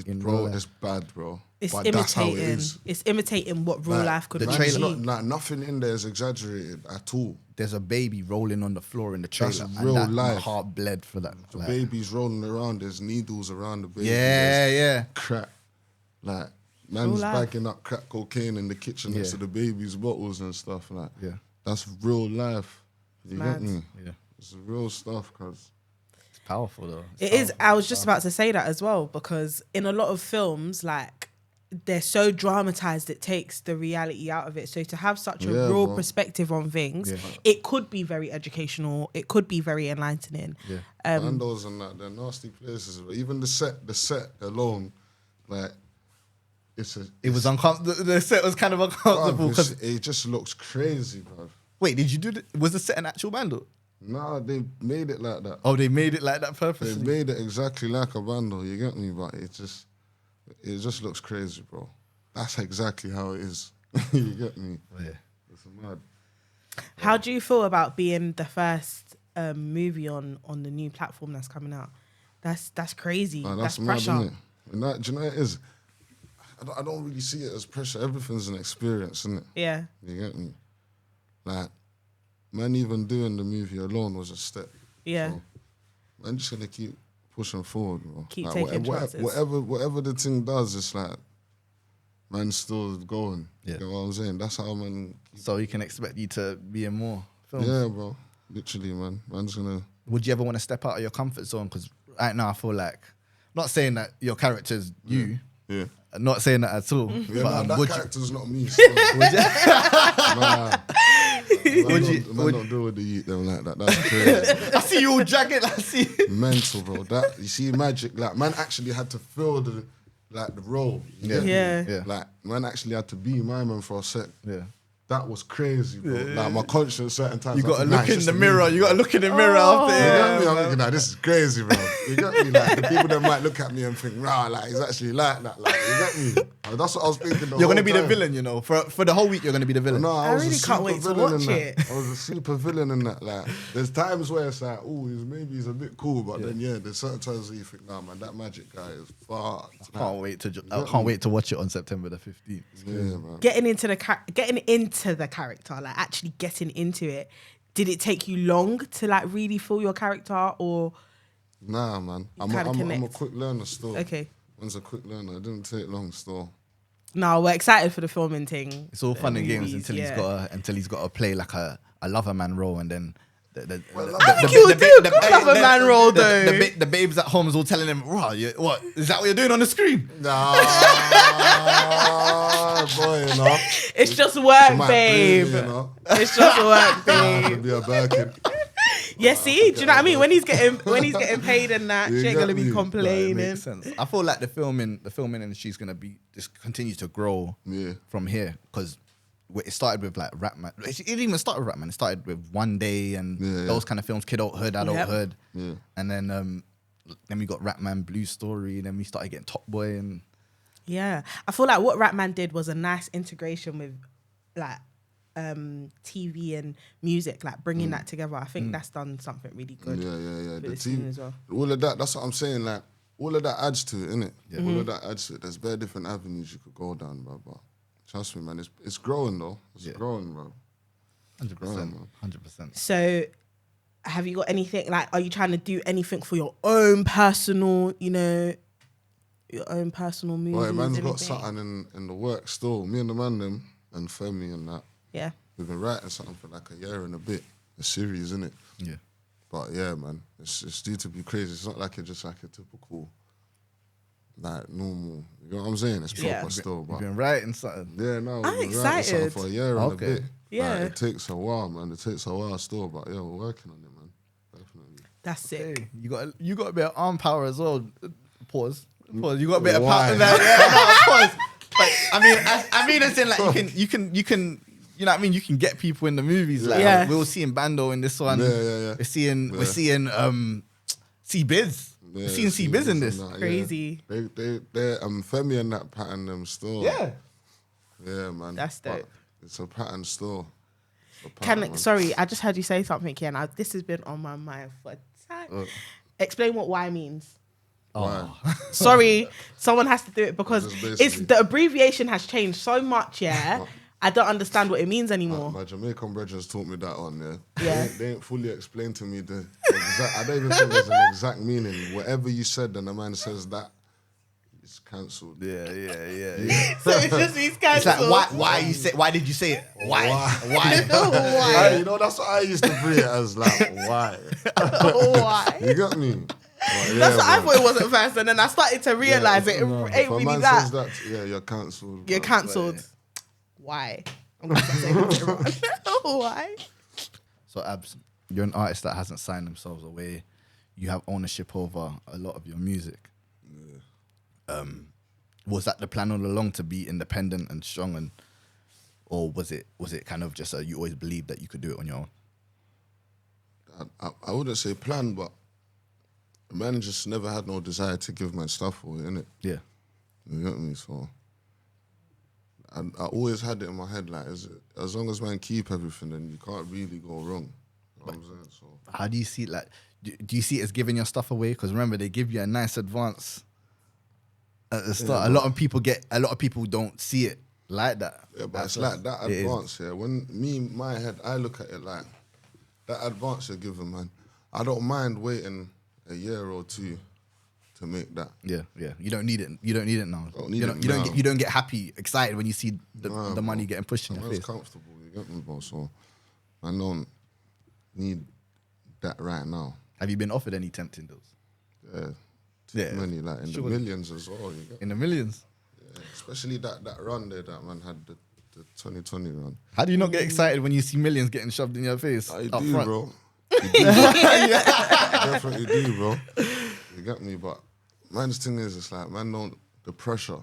in real Bro, life. it's bad, bro. It's But that's how it imitating. is. It's imitating what real Like, life could the be. trailer- Not, like, nothing in there is exaggerated at all. there's a baby rolling on the floor in the trailer. That's and real that, life. My heart bled for that. The Like, baby's rolling around. There's needles around the baby. yeah, There's yeah. crack. Like, man's life. bagging up crack cocaine in the kitchen next to the baby's bottles and stuff. Like, Yeah. that's real life. You mad. get me? Yeah. It's real stuff, cuz. Powerful though. It is. I was just about to say that as well because in a lot of films, like they're so dramatized, it takes the reality out of it. So to have such a real perspective on things, it could be very educational. It could be very enlightening. Yeah. Bandos and that, they're nasty places. But even the set alone, like, it was uncomfortable. The set was kind of uncomfortable because it just looks crazy, bro. Wait, did you do? Was the set an actual bando? Nah, they made it like that. Oh, they made it like that purposely. They made it exactly like a bando. You get me? But it just looks crazy, bro. That's exactly how it is. You get me? Oh, yeah. It's mad. How do you feel about being the first movie on the new platform that's coming out? That's crazy. That's mad, pressure. innit? And that, do you know what it is? I don't really see it as pressure. Everything's an experience, isn't it? Yeah. You get me? Like, man, even doing the movie alone was a step. Yeah. So, man, just gonna keep pushing forward, bro. Keep like, taking chances. Whatever the thing does, it's like, man's still going. Yeah. You know what I'm saying? That's how man. So he can expect you to be in more films. Yeah, bro. Literally, man. Man's gonna. Would you ever want to step out of your comfort zone? Because right now I feel like, not saying that your character's you. Yeah. Not saying that at all. Yeah, but, that would character's not me. So. Would you? Man don't deal with the youth them like that. That's crazy. I see you all jagged. I see. Mental, bro. That you see, magic. Like, man actually had to fill the role. Yeah. Yeah. Like, man actually had to be my man for a sec. Yeah. That was crazy, bro. Like, my conscience certain times. You got to I think, look nah, in it's the just mirror. me. You got to look in the mirror Oh. after You it. get me? I'm thinking, nah, this is crazy, bro. You get me? Like, the people that might look at me and think, rah, like, he's actually like that. Like, you get me? Like, that's what I was thinking. You're going to be the villain, you know. For the whole week, you're going to be the villain. No, I was really a can't super wait to villain watch in that. it. I was a super villain in that. Like, there's times where it's like, oh, he's a bit cool, but then there's certain times where you think, nah, man, that magic guy is fucked. I can't wait to watch it on September the 15th. Yeah, man. Getting into the character, like actually getting into it. Did it take you long to like really feel your character, or? Nah, man. I'm kinda a connect? quick learner still. Okay. Man's a quick learner. It didn't take long still. No, we're excited for the filming thing. It's all fun and games movies, until he's got to play like a lover man role, and then I think he would do a good lover man role though. The babes at home is all telling him, "Wow, what is that? What you're doing on the screen?" Nah, boy, you know. It's just work, Might babe. bleed me, you know. It's just work, Nah, babe. be a Birkin. Yeah, see, do you know what I mean? When he's getting paid and that, You she ain't get gonna be me? complaining. Makes sense. I feel like the filming industry is gonna be just continue to grow from here, because it started with like Rapman. It didn't even start with Rapman. It started with One Day and those kind of films, Kidulthood, Adulthood, and then we got Rapman, Blue Story, and then we started getting Top Boy and. Yeah, I feel like what Ratman did was a nice integration with like TV and music, like bringing that together. I think that's done something really good. Yeah. The The scene team, as well. all of that. That's what I'm saying. Like, all of that adds to it, innit? All of that adds to it. There's very different avenues you could go down, bro. But trust me, man, it's growing though. It's growing, bro. 100%. 100%. So, have you got anything like? Are you trying to do anything for your own personal, your own personal movies? Boy, man's got anything? something in the work still. Me and the man them and Femi and that. Yeah. We've been writing something for like a year and a bit. A series, innit? Yeah. But yeah, man, it's due to be crazy. It's not like it's just like a typical, like normal. You know what I'm saying? It's proper Yeah. still. You've But been writing something. yeah, no, I'm we've been writing something excited. for a year and a Okay. bit. Yeah. Like, it takes a while, man. It takes a while still, but yeah, we're working on it, man. Definitely. That's sick. Hey, you got a bit of arm power as well. Pause. You got a bit Why? of power. Pause. Like, I mean, as in like you can. You know what I mean? You can get people in the movies. Like we were seeing Bando in this one. Yeah. We're seeing C-Biz. We're seeing C-Biz in this. That, Crazy. Yeah. They Femi and that pattern them still. Yeah. Yeah, man. That's But dope. it's a pattern still. It's a pattern, man. Sorry, I just heard you say something here. Now this has been on my mind for a time. Explain what Y means. Why? Sorry, someone has to do it because Just basically- it's the abbreviation has changed so much. Yeah, I don't understand what it means anymore. My Jamaican brethren taught me that on there. Yeah. They ain't fully explained to me the exact. I don't even think there's an exact meaning. Whatever you said, and the man says that, it's cancelled. Yeah. So it just means It's cancelled. like why did you say it? Why? Why? You know, that's what I used to bring it as, like, why? Why? You got me? That's what I thought it was at first, and then I started to realise it ain't If a really man that. says that, yeah, you're cancelled. You're bro. cancelled. Why? I'm gonna start saying it wrong. Why? So, Abs, you're an artist that hasn't signed themselves away. You have ownership over a lot of your music. Was that the plan all along to be independent and strong, or was it kind of just you always believed that you could do it on your own? I wouldn't say plan, but man just never had no desire to give my stuff away, innit? Yeah. You get me? So I always had it in my head, like, as long as man keep everything, then you can't really go wrong. You know what I'm saying? So How do you see it? Like, do you see it as giving your stuff away? Because remember, they give you a nice advance at the start. Yeah, a lot of people don't see it like that. yeah, but it's like that It is. advance, yeah. When my head, I look at it like that advance you're giving, man. I don't mind waiting a year or two to make that. Yeah. You don't need it. You don't need it now. Don't need you it don't now. get, you don't get happy, excited when you see the money getting pushed in your Man's face. comfortable, you get me, bro? So I don't need that right now. Have you been offered any tempting deals? Yeah, Yeah, too many, like in sure. the millions as well. You get In the millions. yeah. Especially that run there that man had, the 2020 run. How do you not get excited when you see millions getting shoved in your face? I up do, front? bro. You do, I definitely do, bro. You get me, but man's thing is, it's like, man, don't the pressure.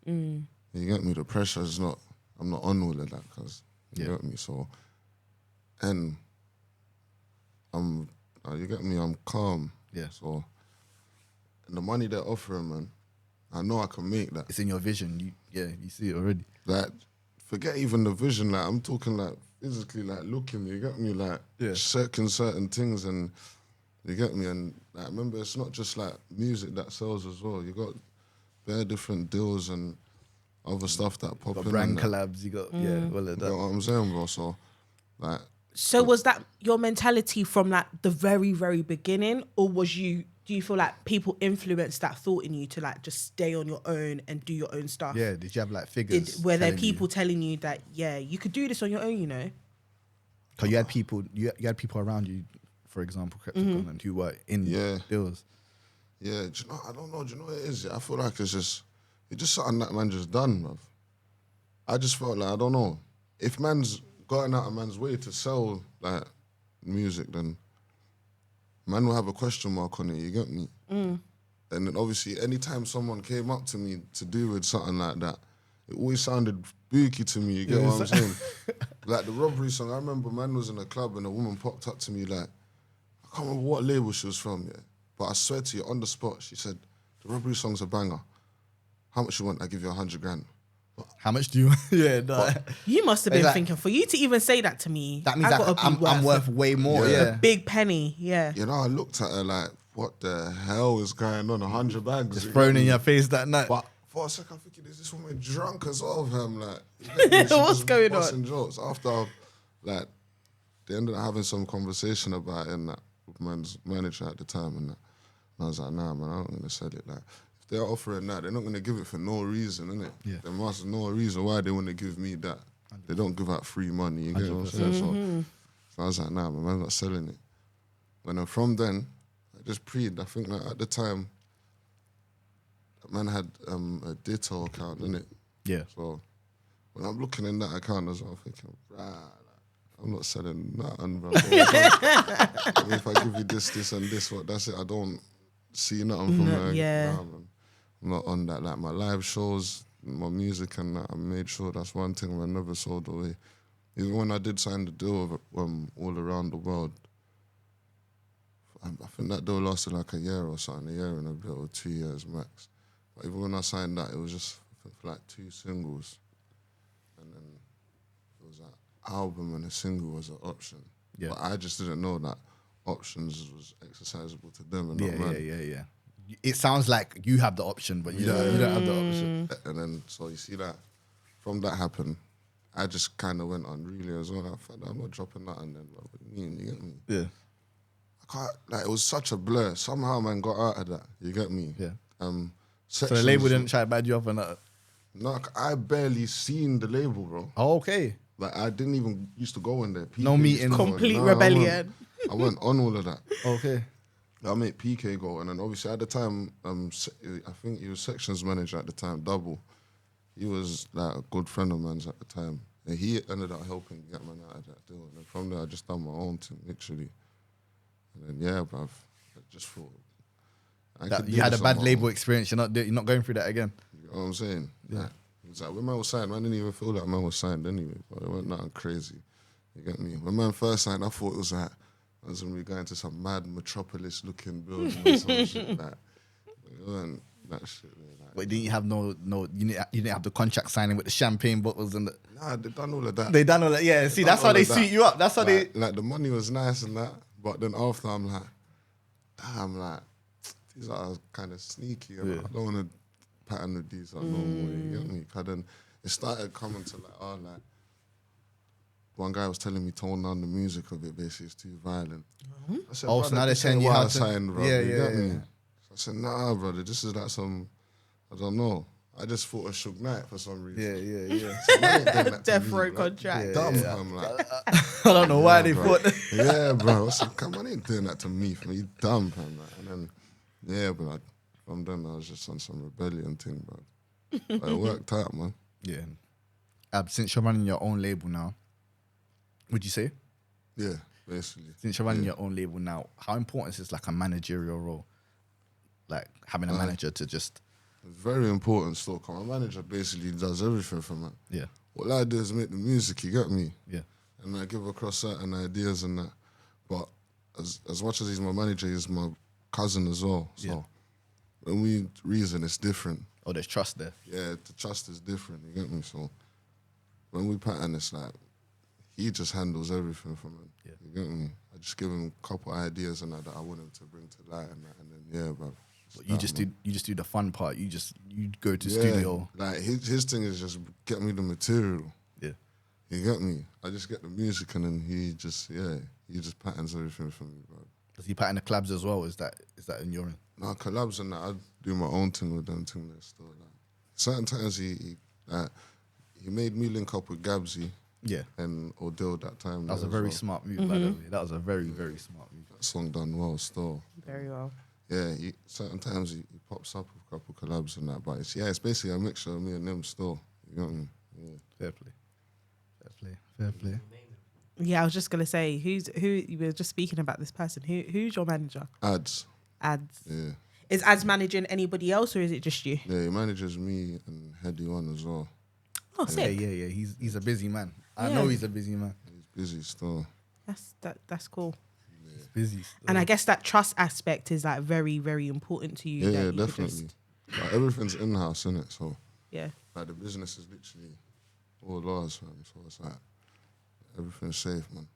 You get me? The pressure is not. I'm not on all of that, cause you get me. So, and you get me. I'm calm. Yeah. So, and the money they're offering, man, I know I can make that. It's in your vision. You see it already. Like, forget even the vision. Like, I'm talking like physically, like looking. You get me? Like, certain things, and you get me. And like, remember, it's not just like music that sells as well. You got bare different deals and other stuff that pop Got in. brand and that. collabs. You got all of You that. know what I'm saying, bro? So, like, So was that your mentality from like the very, very beginning, or do you feel like people influenced that thought in you to like just stay on your own and do your own stuff? Yeah. Did you have like figures? Were there telling people telling you that, yeah, you could do this on your own, you know? Because you had people. You had people around you, for example, Crypticon, who were in deals. yeah, do you know, I don't know. Do you know what it is? I feel like it's just something that man just done, bruv. I just felt like, I don't know, if man's going out of man's way to sell like music, then man will have a question mark on it. You get me? And then obviously, anytime someone came up to me to do with something like that, it always sounded booky to me. You get what I'm saying? Like the robbery song. I remember man was in a club and a woman popped up to me like, I can't remember what label she was from, yeah. But I swear to you, on the spot, she said, the robbery song's a banger. How much you want? I give you 100 grand. How much do you? Yeah, no. You must have been It's like- thinking, for you to even say that to me, That means I that gotta be I'm worth way more. Yeah. Yeah. big penny, yeah. You know, I looked at her like, what the hell is going on? 100 bags. Just thrown in your face that night. But for a second, I'm thinking, is this woman drunk as well? I'm like, you get me? She What's just going on? busting jokes. After, like, they ended up having some conversation about it and that with man's manager at the time and that. And I was like, nah, man, I'm not going to sell it. Like, if they're offering that, they're not going to give it for no reason, innit? Yeah. There must be no reason why they want to give me that. They don't give out free money, you get what I'm saying? So I was like, nah, man, I'm not selling it. And then from then, I just preyed. I think like at the time, that man had a Ditto account, innit? Yeah. So when I'm looking in that account as well, I'm thinking, like, I'm not selling nothing, bro. If I give you this, and this, what, that's it. I don't see nothing from there. yeah. Nah, man. I'm not on that. Like my live shows, my music and that, I made sure that's one thing I never sold away. Even when I did sign the deal with all around the world, I think that deal lasted like a year or something, a year and a bit or 2 years max. But even when I signed that, it was just for like 2 singles. And then it was an album and a single was an option. Yeah. But I just didn't know that options was exercisable to them and not man. Yeah. It sounds like you have the option, but you don't have the option. And then, so you see that, from that happened, I just kind of went on really as well. I thought, I'm not dropping that, and then, what do you mean? You get me? Yeah. I can't, like, it was such a blur. Somehow, man, got out of that. You get me? Yeah. So the Sections- label didn't try to bad you up on that. No, I barely seen the label, bro. Oh, okay. Like, I didn't even used to go in there. No People used meeting. to go in. Complete Nah, rebellion. I went on all of that. Okay. I make PK go, and then obviously at the time, I think he was sections manager at the time, Double. He was like a good friend of mine's at the time. And he ended up helping get man out of that deal. And then from there, I just done my own thing, literally. And then, yeah, bruv, I just thought. You had a bad label experience. You're not going through that again. You know what I'm saying? Yeah. Like, it was like when man was signed, man didn't even feel like man was signed anyway. But it wasn't nothing crazy. You get me? When man first signed, I thought it was like, I was going to be going to some mad metropolis-looking building or some shit like that. It wasn't that shit. Like, But didn't you have you didn't have the contract signing with the champagne bottles and the... Nah, they done all of that. They done all that, yeah. See, that's how they suit you up. That's how they... Like, the money was nice and that, but then after I'm like, damn, like, these are kind of sneaky. Yeah. I don't want to pattern with these like no more, you get me? Because then it started coming to like, one guy was telling me tone down the music of it, basically, it's too violent. I said, so now they're telling you how to... Sign, bro. Yeah, you yeah, get me? yeah. So I said, nah, brother, this is like some, I don't know. I just thought a Suge Knight for some reason. Yeah. So man ain't doing that to Death me, row bro. contract. Dumb, Yeah. I'm like, I don't know why they bro. thought... Yeah, bro. I said, come on, ain't doing that to me, for me. You dumb, fam. Like, and then, yeah, but from then I was just on some rebellion thing, bro. But it worked out, man. Yeah. Since you're running your own label now, would you say? Yeah, basically. Since you're running your own label now, how important is like a managerial role? Like having a manager to just... It's very important still. My manager basically does everything for me. Yeah. All I do is make the music, you get me? Yeah. And I give across certain ideas and that. But as much as he's my manager, he's my cousin as well. So when we reason, it's different. Oh, there's trust there. Yeah, the trust is different, you get me? So when we pattern, it's like, he just handles everything for me. Yeah. You get me? I just give him a couple ideas and that I want him to bring to light and that, and then, yeah, bro. But you just do the fun part. You go to studio. Like his thing is just get me the material. Yeah. You get me? I just get the music and then he just patterns everything for me, bro. Does he pattern the collabs as well? Is that in your end? Nah, collabs and that, I do my own thing with them thing there still. Like, certain times he made me link up with Gabsy. Yeah. And Odell that time. That was a very smart move, by the way. That was a very, very smart move. That song done well still. Very well. Yeah, certain times he pops up with a couple collabs and that, but it's basically a mixture of me and them still. You know what I mean? Yeah. Fair play. Yeah, I was just gonna say, who you were just speaking about this person. Who's your manager? Ads. Yeah. Is Ads managing anybody else or is it just you? Yeah, he manages me and Heady One as well. Oh, sick. Yeah. He's a busy man. I know he's a busy man. He's busy still. That's cool. He's busy still. And I guess that trust aspect is like very, very important to you. Yeah, definitely. Like, everything's in-house, innit? So Yeah. like the business is literally all ours, fam. So it's like everything's safe, man.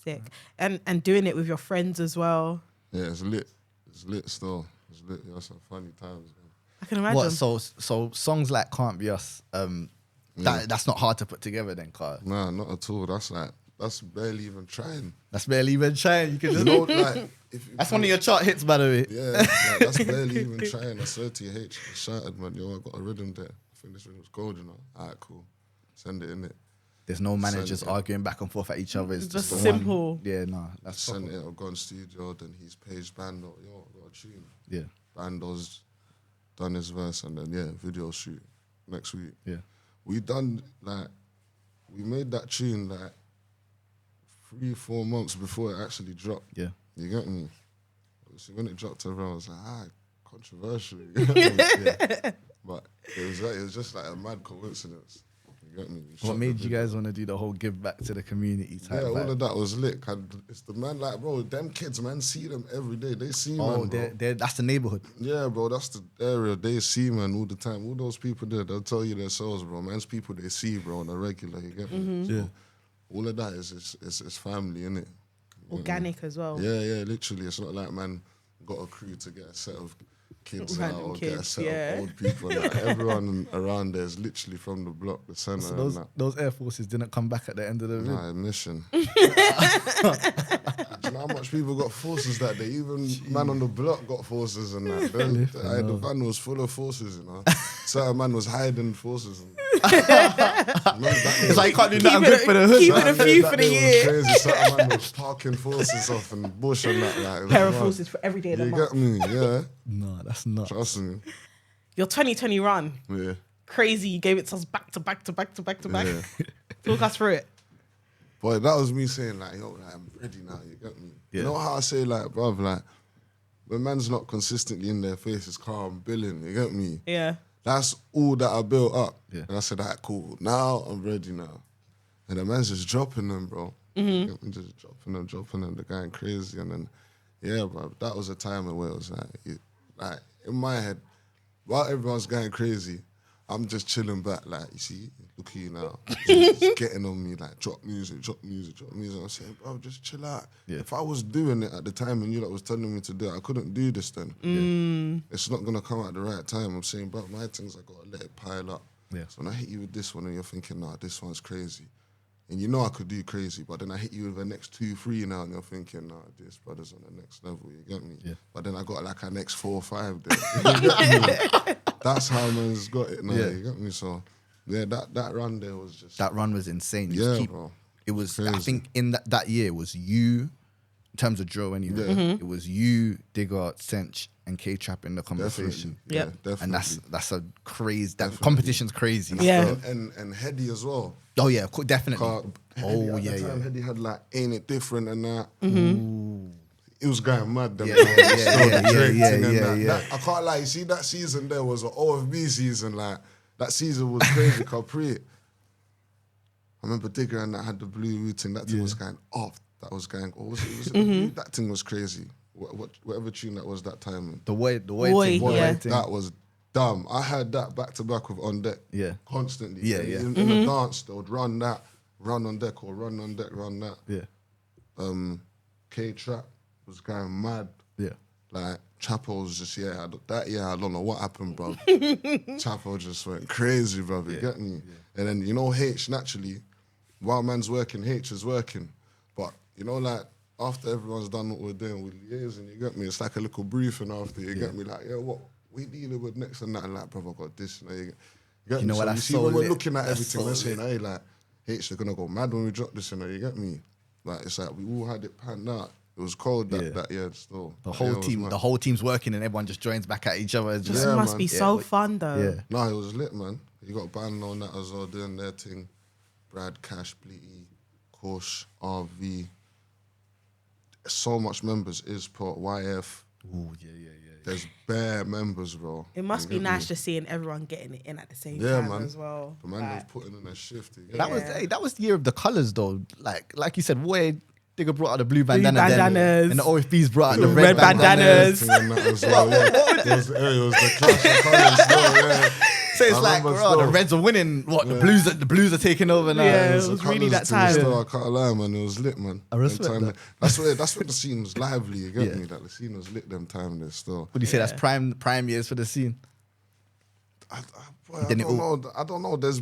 Sick. And doing it with your friends as well. Yeah, it's lit. It's lit still. It's lit. Yeah, some funny times, man. I can imagine. What? So songs like "Can't Be Us," that's not hard to put together, then, Carl. Nah, not at all. That's barely even trying. That's barely even trying. You can just Like, that's one of your chart hits, by the way. Yeah, like, that's barely even trying. I swear to you, H, shouted, man. Yo, I got a rhythm there. I think this rhythm's gold, you know. All right, cool. Send it in it. There's no managers arguing back and forth at each other. It's just the simple. One. Yeah, no, that's Send proper. it. I've gone studio. Then he's paged Bando. Yo, I got a tune. Yeah, Bando's done his verse, and then video shoot next week. yeah. We made that tune like 3-4 months before it actually dropped. Yeah. You get me? So when it dropped, everyone was like, controversial. You get me? Yeah. But it was just like a mad coincidence. You get me? What made you guys want to do the whole give back to the community type? Yeah, all of that was lit. It's the man, like, bro, them kids, man, see them every day. They see, man, bro. That's the neighborhood. Yeah, bro, that's the area. They see, man, all the time. All those people there, they'll tell you themselves, bro. Man's people they see, bro, on a regular. You get me? So, all of that is family, innit? Organic as well. Yeah, literally. It's not like, man, got a crew to get a set of kids out Random or get a kids, set yeah. of old people. Like, everyone around there is literally from the block, the centre. So and that. those Air Forces didn't come back at the end of the Nah, vid. mission. Do you know how much people got forces that day? Even man on the block got forces and that. The van was full of forces, you know. Certain man was hiding forces. And It's like you can't do nothing good for the hood. Keep it a few for the year. Crazy. Certain man was parking forces off and bush and that. Like, Pair of forces for every day of the You month. get me? Yeah. No, that's not. Trust me. Your 2020 run, Yeah. crazy. You gave it to us back to back to back to back to back. Yeah. Talk us through it. But that was me saying, like, yo, like, I'm ready now. You get me? Yeah. You know how I say, like, bruv, like, when man's not consistently in their face, it's calm, billing. You get me? Yeah. That's all that I built up. Yeah. And I said, alright, cool. Now I'm ready now. And the man's just dropping them, bro. You get me? Just dropping them. They're going crazy. And then, yeah, bro, that was a time where it was like in my head, while everyone's going crazy, I'm just chilling back, like, you see, look at you now. Just getting on me, like, drop music. I'm saying, bro, just chill out. Yeah. If I was doing it at the time and you lot was telling me to do it, I couldn't do this then. It's not going to come at the right time. I'm saying, bro, my things, I got to let it pile up. Yeah. So when I hit you with this one and you're thinking, nah, this one's crazy. And you know I could do crazy, but then I hit you with the next 2, 3 now and you're thinking, nah, this brother's on the next level, you get me? Yeah. But then I got like a next 4 or 5 there. You get me? That's how man's got it now, you get me? So, yeah, that run there was just... That run was insane. You Yeah, keep- bro. It was, I Crazy. think in that year, it was you, in terms of Joe anyway, it was you, Digger, Sench, and K-Trap in the conversation. Definitely. Yep. Yeah, definitely. And that's a crazy, that competition's crazy. Yeah. And Heady as well. Oh yeah, definitely. At the time, Heady had like Ain't It Different and that. It was going mad. Them yeah. I can't lie. You see, that season there was an OFB season. Like that season was crazy. Capri. I remember Digger and that had the blue routing. That thing was going off. That was going. Or was it that thing was crazy. Whatever tune that was that time. The way Boy, thing, yeah. thing. That was dumb. I had that back to back with On Deck. Yeah. Constantly. Yeah. In the dance, they would run that, run on deck, or run on deck, run that. Yeah. K-Trap was going mad. Yeah. Like, Chapo was just, that year, I don't know what happened, bro. Chapo just went crazy, bro. You get me? And then, you know, H, naturally, while man's working, H is working. But, you know, like, after everyone's done what we're doing with liaison, you get me? It's like a little briefing after, you get me? Like, yeah, what we dealing with next and that, and like, bro, I got this, you know, you get me? know what, So you that's see, so when we're lit. looking at That's everything, so we're saying, lit. hey, like, H, they're gonna go mad when we drop this, you know, you get me? Like, it's like, we all had it planned out. It was cold that year still. The That whole year was team, mad. the whole team's working and everyone just joins back at each other. It's This just, Yeah, must man. be so fun though. yeah. No, it was lit, man. You got band on that as well, doing their thing. Brad, Cash, Bleety, Kosh, RV. So much members, Isport, YF. Ooh, yeah. There's bare members, bro. It must be You get nice me? just seeing everyone getting it in at the same Yeah, time man. as well. The man Like, was putting in a shift. You get That me? was that was the year of the colours though. Like you said, Way Digger brought out the blue bandana, bandanas. and the OFBs brought out the Red red bandanas. Thing and that as well, yeah. It was the clash of colours, though, yeah. So it's I like, remember bro, the still. Reds are winning. What the Blues are taking over now. Yeah. It The was really colours that thing time. still, I can't lie, man. It was lit, man. I respect Them time that. That's where the scene was lively. You get Yeah. me? Like the scene was lit. Them time there still. Would you say that's prime years for the scene? I Then it don't all- know. I don't know. There's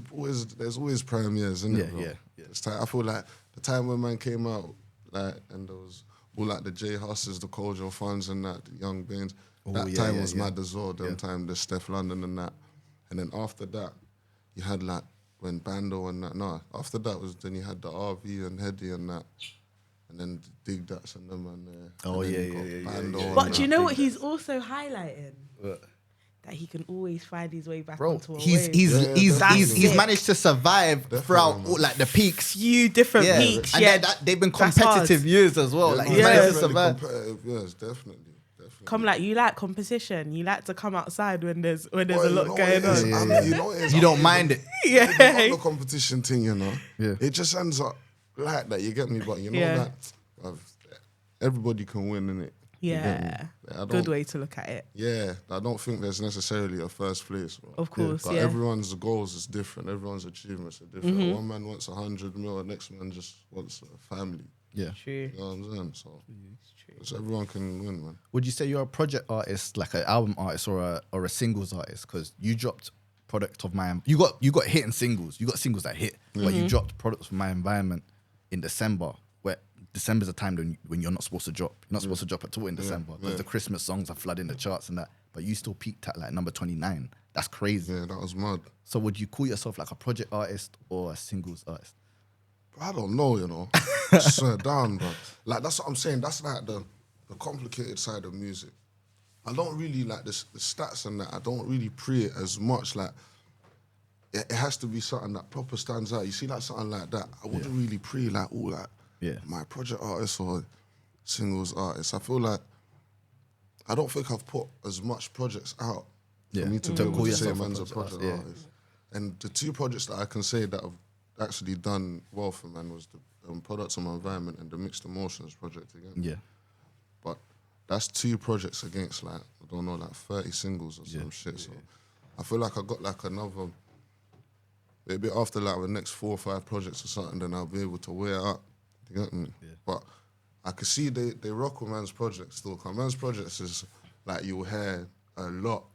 always prime years, isn't it? Yeah, bro? yeah. It's time, I feel like the time when man came out, like, and there was all like the J Husses, the Kojo Funds, and that the Young Baines. That yeah, time yeah, was yeah. mad as well. Them time the Steph London and that, and then after that, you had like when Bando and that. No, after that was then you had the RV and Heady and that. And then Dig Dats and them and Oh, and then yeah, you got yeah. Bando and But do you that. know what he's also highlighting? That he can always find his way back Bro, onto a he's wave. he's That's managed to survive throughout man. all, like the peaks. few different Yeah, peaks. and Yeah, they've been That's hard. competitive years as well. Like he's Yeah. managed to Definitely survive. competitive, yes, definitely. Come like you like competition. You like to come outside when there's Boy, a lot you know going what it is? on. Yeah, I'm- yeah. You know what it is? You I'm don't even- mind it. Yeah. Even on the competition thing, you know. Yeah. It just ends up like that. You get me? But you know Yeah. that everybody can win, innit? You get me? Yeah. I don't- Good way to look at it. Yeah, I don't think there's necessarily a first place, bro. Of course, But yeah. everyone's goals is different. Everyone's achievements are different. Mm-hmm. One man wants 100 mil, the next man just wants a family. Yeah. True. You know what I'm saying? So everyone can win, man. Would you say you're a project artist, like an album artist, or a singles artist? Because you dropped product of my you got hitting singles. You got singles that hit, but Mm-hmm. you dropped products of my environment in December, where December's a time when you're not supposed to drop. You're not supposed to drop at all in December because the Christmas songs are flooding the charts and that. but you still peaked at like number 29. That's crazy. Yeah, that was mad. So would you call yourself like a project artist or a singles artist? I don't know, you know. I swear down, bro. Like, that's what I'm saying. That's like the complicated side of music. I don't really like the stats and that. I don't really pre it as much. Like, it has to be something that proper stands out. You see, like something like that, I wouldn't really pre like, all like, my project artist or singles artist. I feel like I don't think I've put as much projects out for me to be able to say man's a project artist. And the two projects that I can say that I've actually done well for man was the Products of My Environment and the Mixed Emotions project again. Yeah. But that's two projects against like, I don't know, like 30 singles or some shit. So I feel like I got like another, maybe after like the next 4 or 5 projects or something, then I'll be able to weigh it up. You get me? Yeah. But I can see they rock with man's projects still. Cause man's projects is like you'll hear a lot.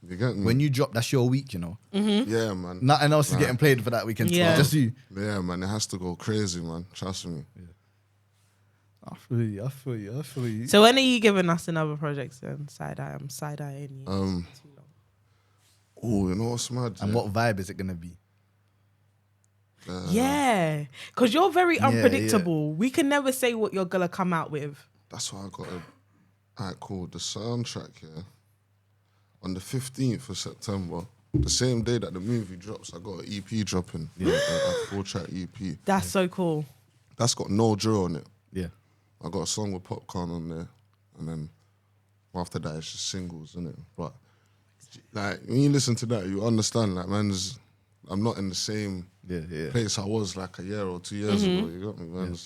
You get me? When you drop, that's your week, you know. Yeah, man. Nothing else is getting played for that weekend. Yeah. Just you. Yeah, man. It has to go crazy, man. Trust me. Yeah. I feel you. So when are you giving us another project then? I'm side-eyeing you. Oh, you know what's mad? And what vibe is it going to be? Yeah, because you're very unpredictable. We can never say what you're going to come out with. That's why I got alright, cool. The soundtrack, yeah. On the 15th of September, the same day that the movie drops, I got an EP dropping. Yeah. A 4-track EP. That's so cool. That's got no drill on it. Yeah. I got a song with Popcorn on there. And then after that, it's just singles, innit? But, like, when you listen to that, you understand, like, I'm not in the same place I was, like, a year or 2 years ago. You got me, man?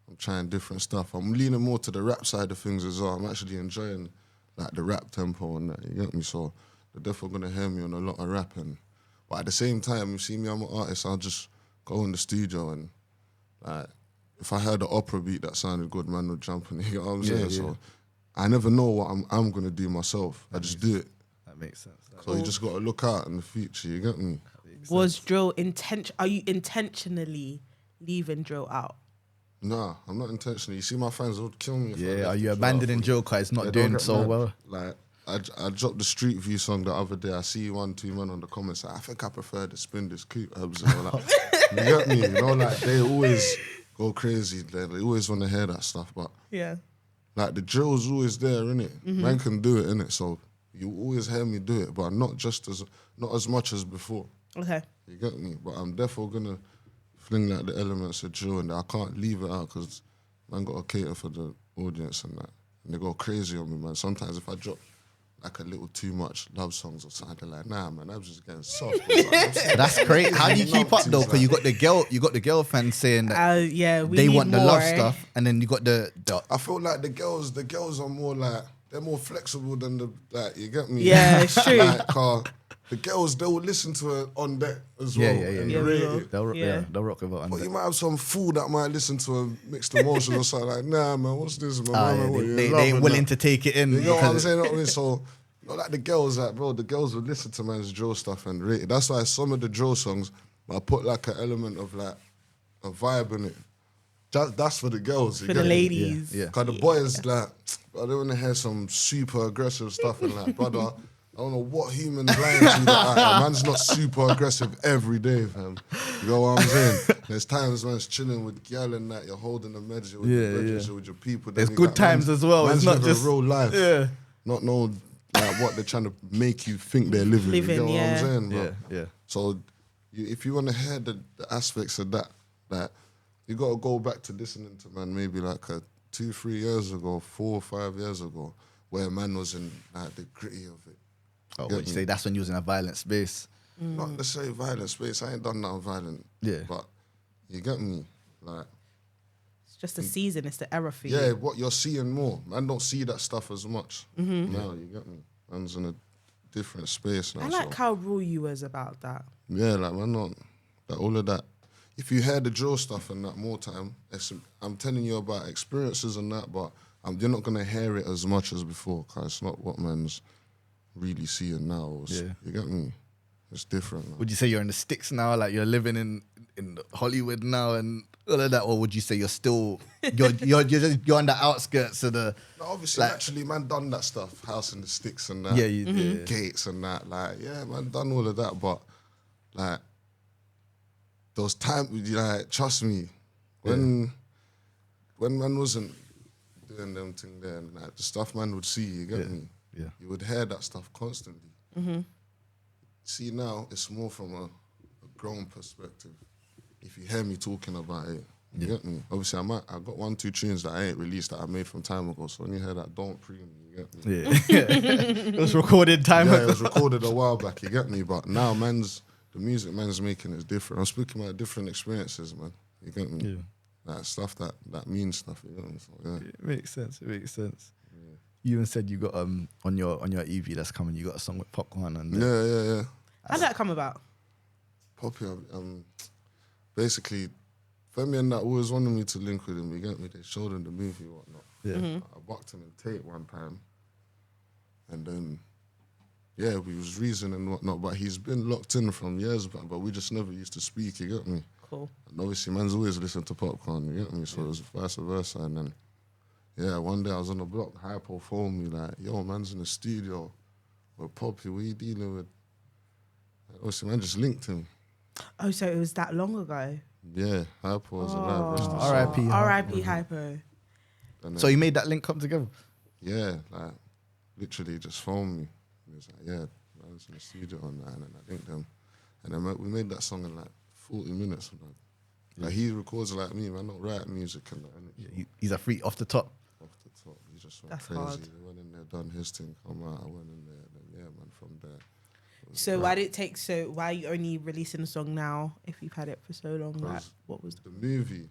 I'm trying different stuff. I'm leaning more to the rap side of things as well. I'm actually enjoying like the rap tempo and that, you get me? So they're definitely gonna hear me on a lot of rapping. But at the same time, you see me, I'm an artist, I'll just go in the studio and like if I heard an opera beat that sounded good, man would jump in, you know what I'm saying? So I never know what I'm gonna do myself. I just do it. That makes sense. So you just gotta look out in the future, you get me? Was drill are you intentionally leaving drill out? Nah, I'm not intentionally. You see, my fans would kill me. If Are you abandoning drill because it's not doing so well? Like, I dropped the Street View song the other day. I see 1, 2 men on the comments. Like, I think I prefer the Spin This Coupe herbs. Like, you get me? You know, like, they always go crazy. They always want to hear that stuff. But, like, the drill's always there, innit? Man can do it, innit? So, you always hear me do it, but not as much as before. Okay. You get me? But I'm definitely going to fling like the elements of drill and I can't leave it out because man got to cater for the audience and that. And they go crazy on me, man. Sometimes if I drop like a little too much love songs or something, they're like, nah, man, I was just getting soft. That's great. How do you keep up though? Because you got the girl fans saying that they want the love stuff, and then you got the. I feel like the girls are more like they're more flexible than the like. You get me? Yeah, it's true. Like, the girls, they will listen to it on deck as well. And rate it. They'll rock with it. But you might have some fool that might listen to a Mixed Emotions or something like, nah, man, what's this, man? They ain't willing to take it in. You know what I'm saying? So, not like the girls, like, bro, the girls will listen to man's drill stuff and rate it. That's why some of the drill songs, I put like an element of like a vibe in it. That's for the girls. For the ladies. Yeah. Because the boys, like, I don't want to hear some super aggressive stuff and like, brother, I don't know what human's lying to you that man's not super aggressive every day, fam. You know what I'm saying? There's times when it's chilling with gal and that, you're holding a medicine with your brothers, with your people. There's good times as well. Man's it's not just real life. Yeah. Not know like, what they're trying to make you think they're living. You know what I'm saying? Bro? Yeah. So if you want to hear the aspects of that, you got to go back to listening to man maybe like 2-3 years ago, 4 or 5 years ago, where man was in like, the gritty of it. Oh, would you say that's when you was in a violent space? Not necessarily violent space. I ain't done nothing violent. Yeah. But you get me? Like, it's just a season. It's the era for you. Yeah, what you're seeing more. Man don't see that stuff as much. Now, you get me? Man's in a different space now. I like how raw you was about that. Yeah, like, man, not like, all of that. If you hear the drill stuff and that more time, I'm telling you about experiences and that, but you're not going to hear it as much as before because it's not what man's really seeing now. You get me? It's different. Man. Would you say you're in the sticks now? Like you're living in Hollywood now and all of that, or would you say you're still you're on the outskirts of the? No, obviously, naturally, man, done that stuff, house in the sticks and that. Yeah, you did. Gates and that. Like, yeah, man, done all of that. But like those times, like, trust me, when man wasn't doing them thing there, and like the stuff man would see, you get me? Yeah. You would hear that stuff constantly. See, now it's more from a grown perspective. If you hear me talking about it, you get me? Obviously, I got 1-2 tunes that I ain't released that I made from time ago. So when you hear that, don't pre me, you get me? Yeah. It was recorded time Yeah, ago. it was recorded a while back, you get me? But now the music man's making is different. I'm speaking about different experiences, man. You get me? Yeah. Like stuff that means stuff, you get me? So, yeah. It makes sense. You even said you got on your EP that's coming, you got a song with Popcorn and Yeah. How'd that come about? Poppy, basically, Femi and that always wanted me to link with him, you get me? They showed him the movie and whatnot. Yeah. I bucked him in Tate one time. And then, yeah, we was reasoning and whatnot, but he's been locked in from years back, but we just never used to speak, you get me? Cool. And obviously, man's always listened to Popcorn, you get me? So it was vice versa. And then, yeah, one day I was on the block, Hypo phoned me like, yo, man's in the studio with Poppy, what are you dealing with? And obviously, man just linked him. Oh, so it was that long ago? Yeah, Hypo was alive. rest his soul. R.I.P. R.I.P. Hypo. And then, So you made that link come together? yeah, like, literally just phoned me. He was like, yeah, I was in the studio on that, and then I linked them. And then we made that song in like 40 minutes. Like, he records like me, man, I don't write music and that. Yeah, he's a freak off the top. Off the top, he just went That's crazy. hard. He went in there, done his thing, come out, I went in there, then yeah, man, from there. it was So great. why did it take why are you only releasing a song now if you've had it for so long? Like, Because what was the movie,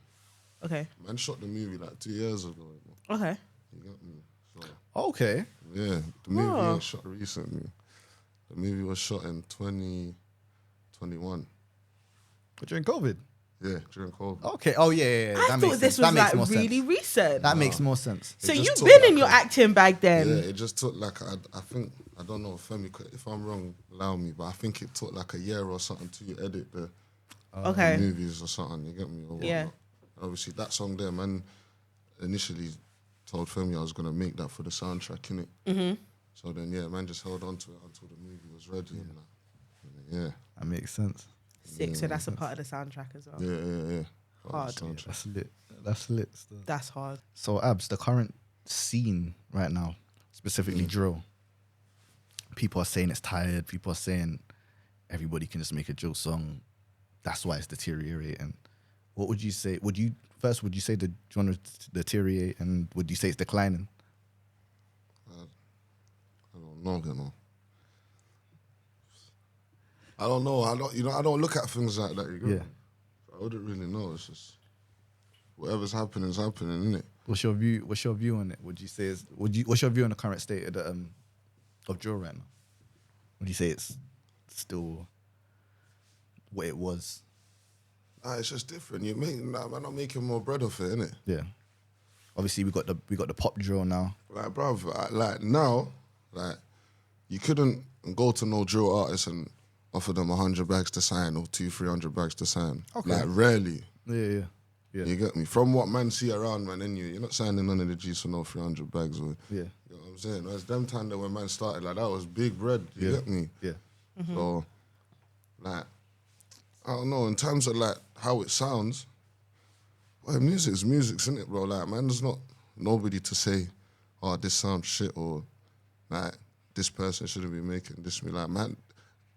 okay. man shot the movie like 2 years ago, you know? Okay. You got me? So, Okay. yeah, the movie Oh. ain't shot recently. The movie was shot in 2021. But during COVID. Yeah, during COVID. Okay. Oh yeah. I That makes thought this sense. was That makes like more really sense. recent. That makes more sense. So It just you've took been like in your a- acting bag then. Yeah, it just took like, I think, I don't know, Femi, if I'm wrong, allow me, but I think it took like a year or something to edit the Okay. movies or something, you get me? Or Yeah. whatnot. Obviously, that song there, man, initially told Femi I was going to make that for the soundtrack, innit? Mm-hmm. So then, yeah, man just held on to it until the movie was ready. And that. Yeah, That makes sense. Sick. So that's a part of the soundtrack as well. yeah. Hard. The soundtrack. That's lit. That's lit. Still. That's hard. So Abs, the current scene right now, specifically drill. People are saying it's tired. People are saying everybody can just make a drill song. That's why it's deteriorating. What would you say? Would you say the genre deteriorate, and would you say it's declining? I don't know, you know. I don't know. I don't look at things like that. You get Yeah. me? I wouldn't really know. It's just whatever's happening is happening, isn't it? What's your view? What's your view on it? What's your view on the current state of the of drill right now? Would you say it's still what it was? It's just different. Man, I'm making more bread off it, innit? Yeah. Obviously, we got the pop drill now. Like, bruv, like now, like you couldn't go to no drill artist and offer them 100 bags to sign or 200-300 bags to sign. Okay. Like rarely. Yeah. You get me? From what man see around, man, and you're not signing none of the G's for no 300 bags. Or, Yeah. you know what I'm saying? It's them time that when man started, like that was big bread. You get me? Yeah. So, like, I don't know, in terms of like how it sounds, well, music's music, isn't it, bro? Like, man, there's not nobody to say, oh, this sounds shit or like this person shouldn't be making this. Like, man,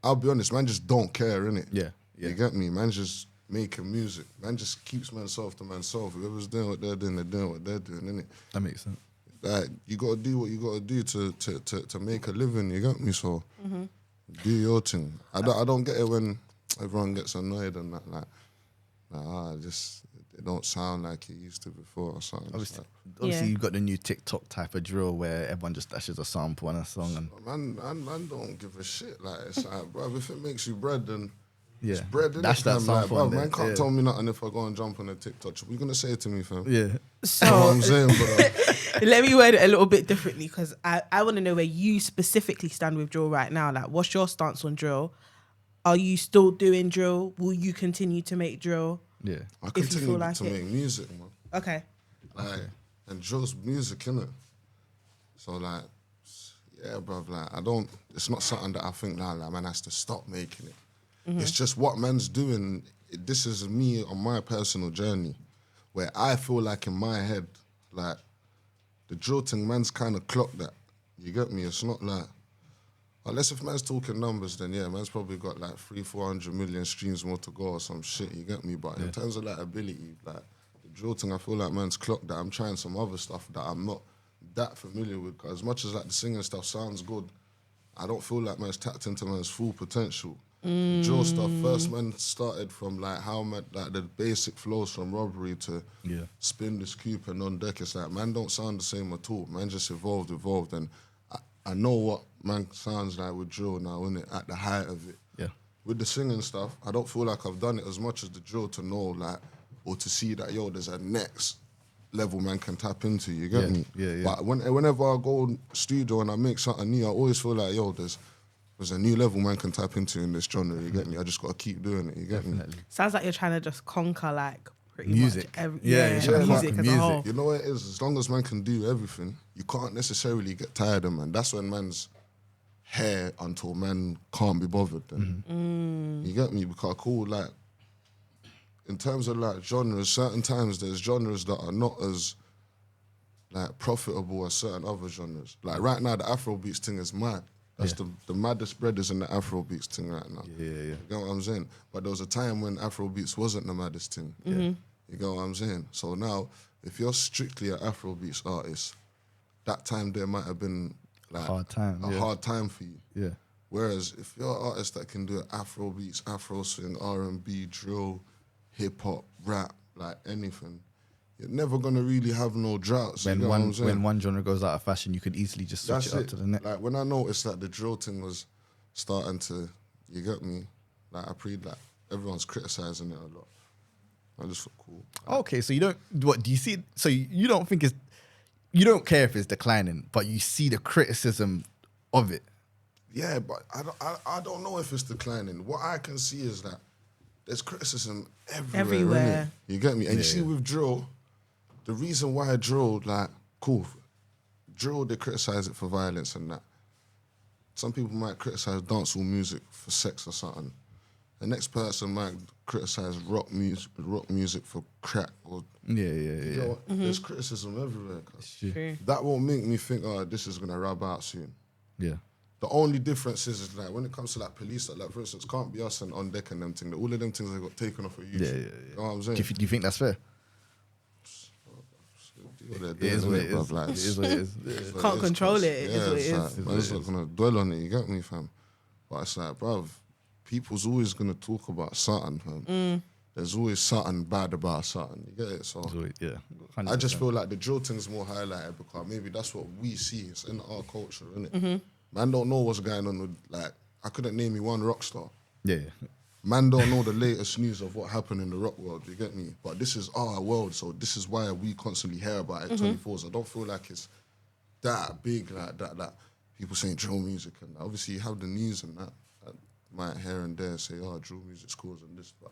I'll be honest, man just don't care, innit? Yeah. You get me? Man just making music. Man just keeps manself to manself. Whoever's doing what they're doing, they're doing what they're doing, innit? That makes sense. Like, you gotta do what you gotta do to make a living, you get me? So do your thing. I don't get it when everyone gets annoyed and that, it don't sound like it used to before or something. It's Obviously, Yeah. you've got the new TikTok type of drill where everyone just dashes a sample on a song and like, man don't give a shit. Like, it's like, bro, if it makes you bread, then yeah, it's bread, innit? dash that fam? Like, sample bro, on there. man can't Yeah. tell me nothing if I go and jump on a TikTok. What you gonna say to me, fam? Yeah. You know what So I'm saying, bro? let me word it a little bit differently because I want to know where you specifically stand with drill right now. Like, what's your stance on drill? Are you still doing drill? Will you continue to make drill? Yeah. I If you continue feel like to it. make music, man. Okay. Like, and drill's music, innit? So like, yeah, bruv, like it's not something that I think now, like, man has to stop making it. It's just what man's doing. This is me on my personal journey where I feel like in my head, like, the drill thing, man's kind of clocked that. You get me? It's not like, unless if man's talking numbers, then yeah, man's probably got like 300-400 million streams more to go or some shit, you get me? But in terms of like ability, like the drill thing, I feel like man's clocked that. I'm trying some other stuff that I'm not that familiar with. Cause as much as like the singing stuff sounds good, I don't feel like man's tapped into man's full potential. The drill stuff, first man started from like how man, like the basic flows from Robbery to Spin This Coupe and On Deck. It's like man don't sound the same at all. Man just evolved, and I know what man sounds like with drill now, innit? At the height of it. Yeah. With the singing stuff, I don't feel like I've done it as much as the drill to know like, or to see that yo, there's a next level man can tap into. You get me? Yeah. But whenever I go studio and I make something new, I always feel like yo, there's a new level man can tap into in this genre. You get me? I just gotta keep doing it. You get me? Sounds like you're trying to just conquer like pretty Music. much every Yeah, you're trying to music conquer as a music. whole. You know what it is? As long as man can do everything, you can't necessarily get tired of man. That's when man's hair until man can't be bothered. Then you get me? Because cool, like in terms of like genres, certain times there's genres that are not as like profitable as certain other genres. Like right now, the Afrobeats thing is mad. That's the maddest spreaders in the Afrobeats thing right now. Yeah. You get what I'm saying? But there was a time when Afrobeats wasn't the maddest thing. You get what I'm saying? So now, if you're strictly an Afrobeats artist, that time there might have been like Hard time, a yeah. hard time for you. Yeah. Whereas if you're an artist that can do Afrobeats, Afro swing, R&B, drill, hip hop, rap, like anything, you're never gonna really have no droughts. You know what I'm saying? When one genre goes out of fashion, you could easily just switch it up to the next. Like when I noticed that the drill thing was starting to, you get me? Like like everyone's criticizing it a lot. I just feel cool. Okay, so you don't. What do you see? So you don't think it's. You don't care if it's declining, but you see the criticism of it. Yeah, but I don't know if it's declining. What I can see is that there's criticism everywhere. Innit? You get me? And you see with drill, the reason why drill, like, cool, drill, they criticize it for violence and that. Some people might criticize dancehall music for sex or something. The next person might criticize rock music for crack or You know what? There's criticism everywhere. True. That won't make me think, oh, this is gonna rub out soon. Yeah. The only difference is like when it comes to like police, like for instance, can't be us and On Deck and them things. All of them things they got taken off of YouTube. Yeah. You know what I'm saying? Do you think that's fair? It is what it is. Like, It is what it is. Can't control it. It is what it is. Like, I'm just not gonna dwell on it. You get me, fam? But it's like, bruv, people's always gonna talk about something, fam. There's always something bad about something. You get it? So Yeah. I just feel like the drill thing's more highlighted because maybe that's what we see. It's in our culture, isn't it? Man don't know what's going on with, like, I couldn't name you one rock star. Yeah. Man don't know the latest news of what happened in the rock world, you get me? But this is our world, so this is why we constantly hear about it 24s. I don't feel like it's that big, like that, like people saying drill music and that. Obviously you have the news and that might here and there say, oh, drill music's causing this, but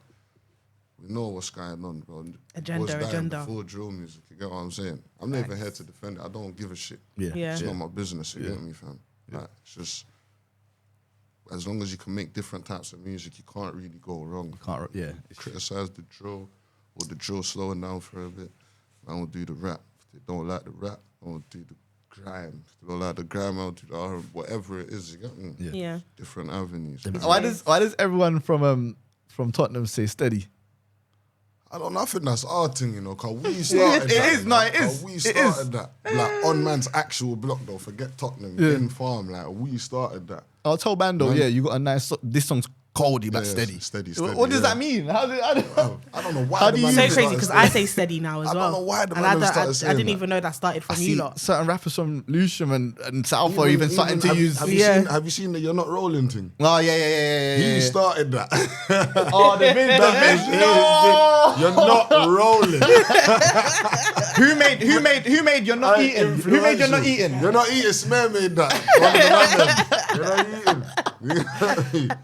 we know what's going on, bro. Agenda. Before drill music, you get what I'm saying? I'm not even here to defend it. I don't give a shit. Yeah. It's not my business, you get me, fam? Like, it's just, as long as you can make different types of music, you can't really go wrong. Criticize the drill or the drill slowing down for a bit. Man will do the rap. If they don't like the rap, I'll do the grime. If they don't like the grime, I'll do the R&B. Whatever it is, you get me? Yeah. Different avenues. Why does everyone from Tottenham say steady? I don't know. I think that's our thing, you know, because we started that. We started that. Like, on man's actual block, though. Forget Tottenham. In farm, like, we started that. I'll tell Bando, you got a nice... This song's cold, but steady. Steady. What does that mean? I don't know why. How do you... So crazy because I say steady now as well. I don't know why the and man started saying I didn't that. even know that started from you lot. Certain rappers from Lewisham and South are even starting to use... Have you seen the You're Not Rolling thing? Oh, yeah. He started that. Oh, the vid. No! You're Not Rolling. Who made You're Not Eating? Who made You're Not Eating? You're Not Eating. Smear made that. You're Not Eating.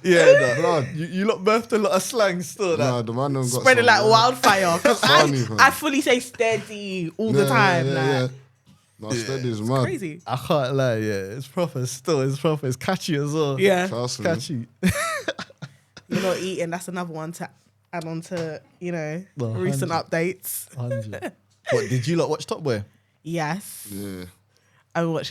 Yeah, Blood. you lot birthed a lot of slang still. Nah, the man done got Spread it some, like yeah. wildfire. Because Funny, fam. I fully say steady all the time. Yeah. No, steady is mad. Crazy. I can't lie, yeah. It's proper still. It's proper. It's catchy as well. Yeah. Trust me. Catchy. You're not eating. That's another one to add on to, Well, recent 100. updates. 100. What, did you lot watch Top Boy? Yes. Yeah. I watched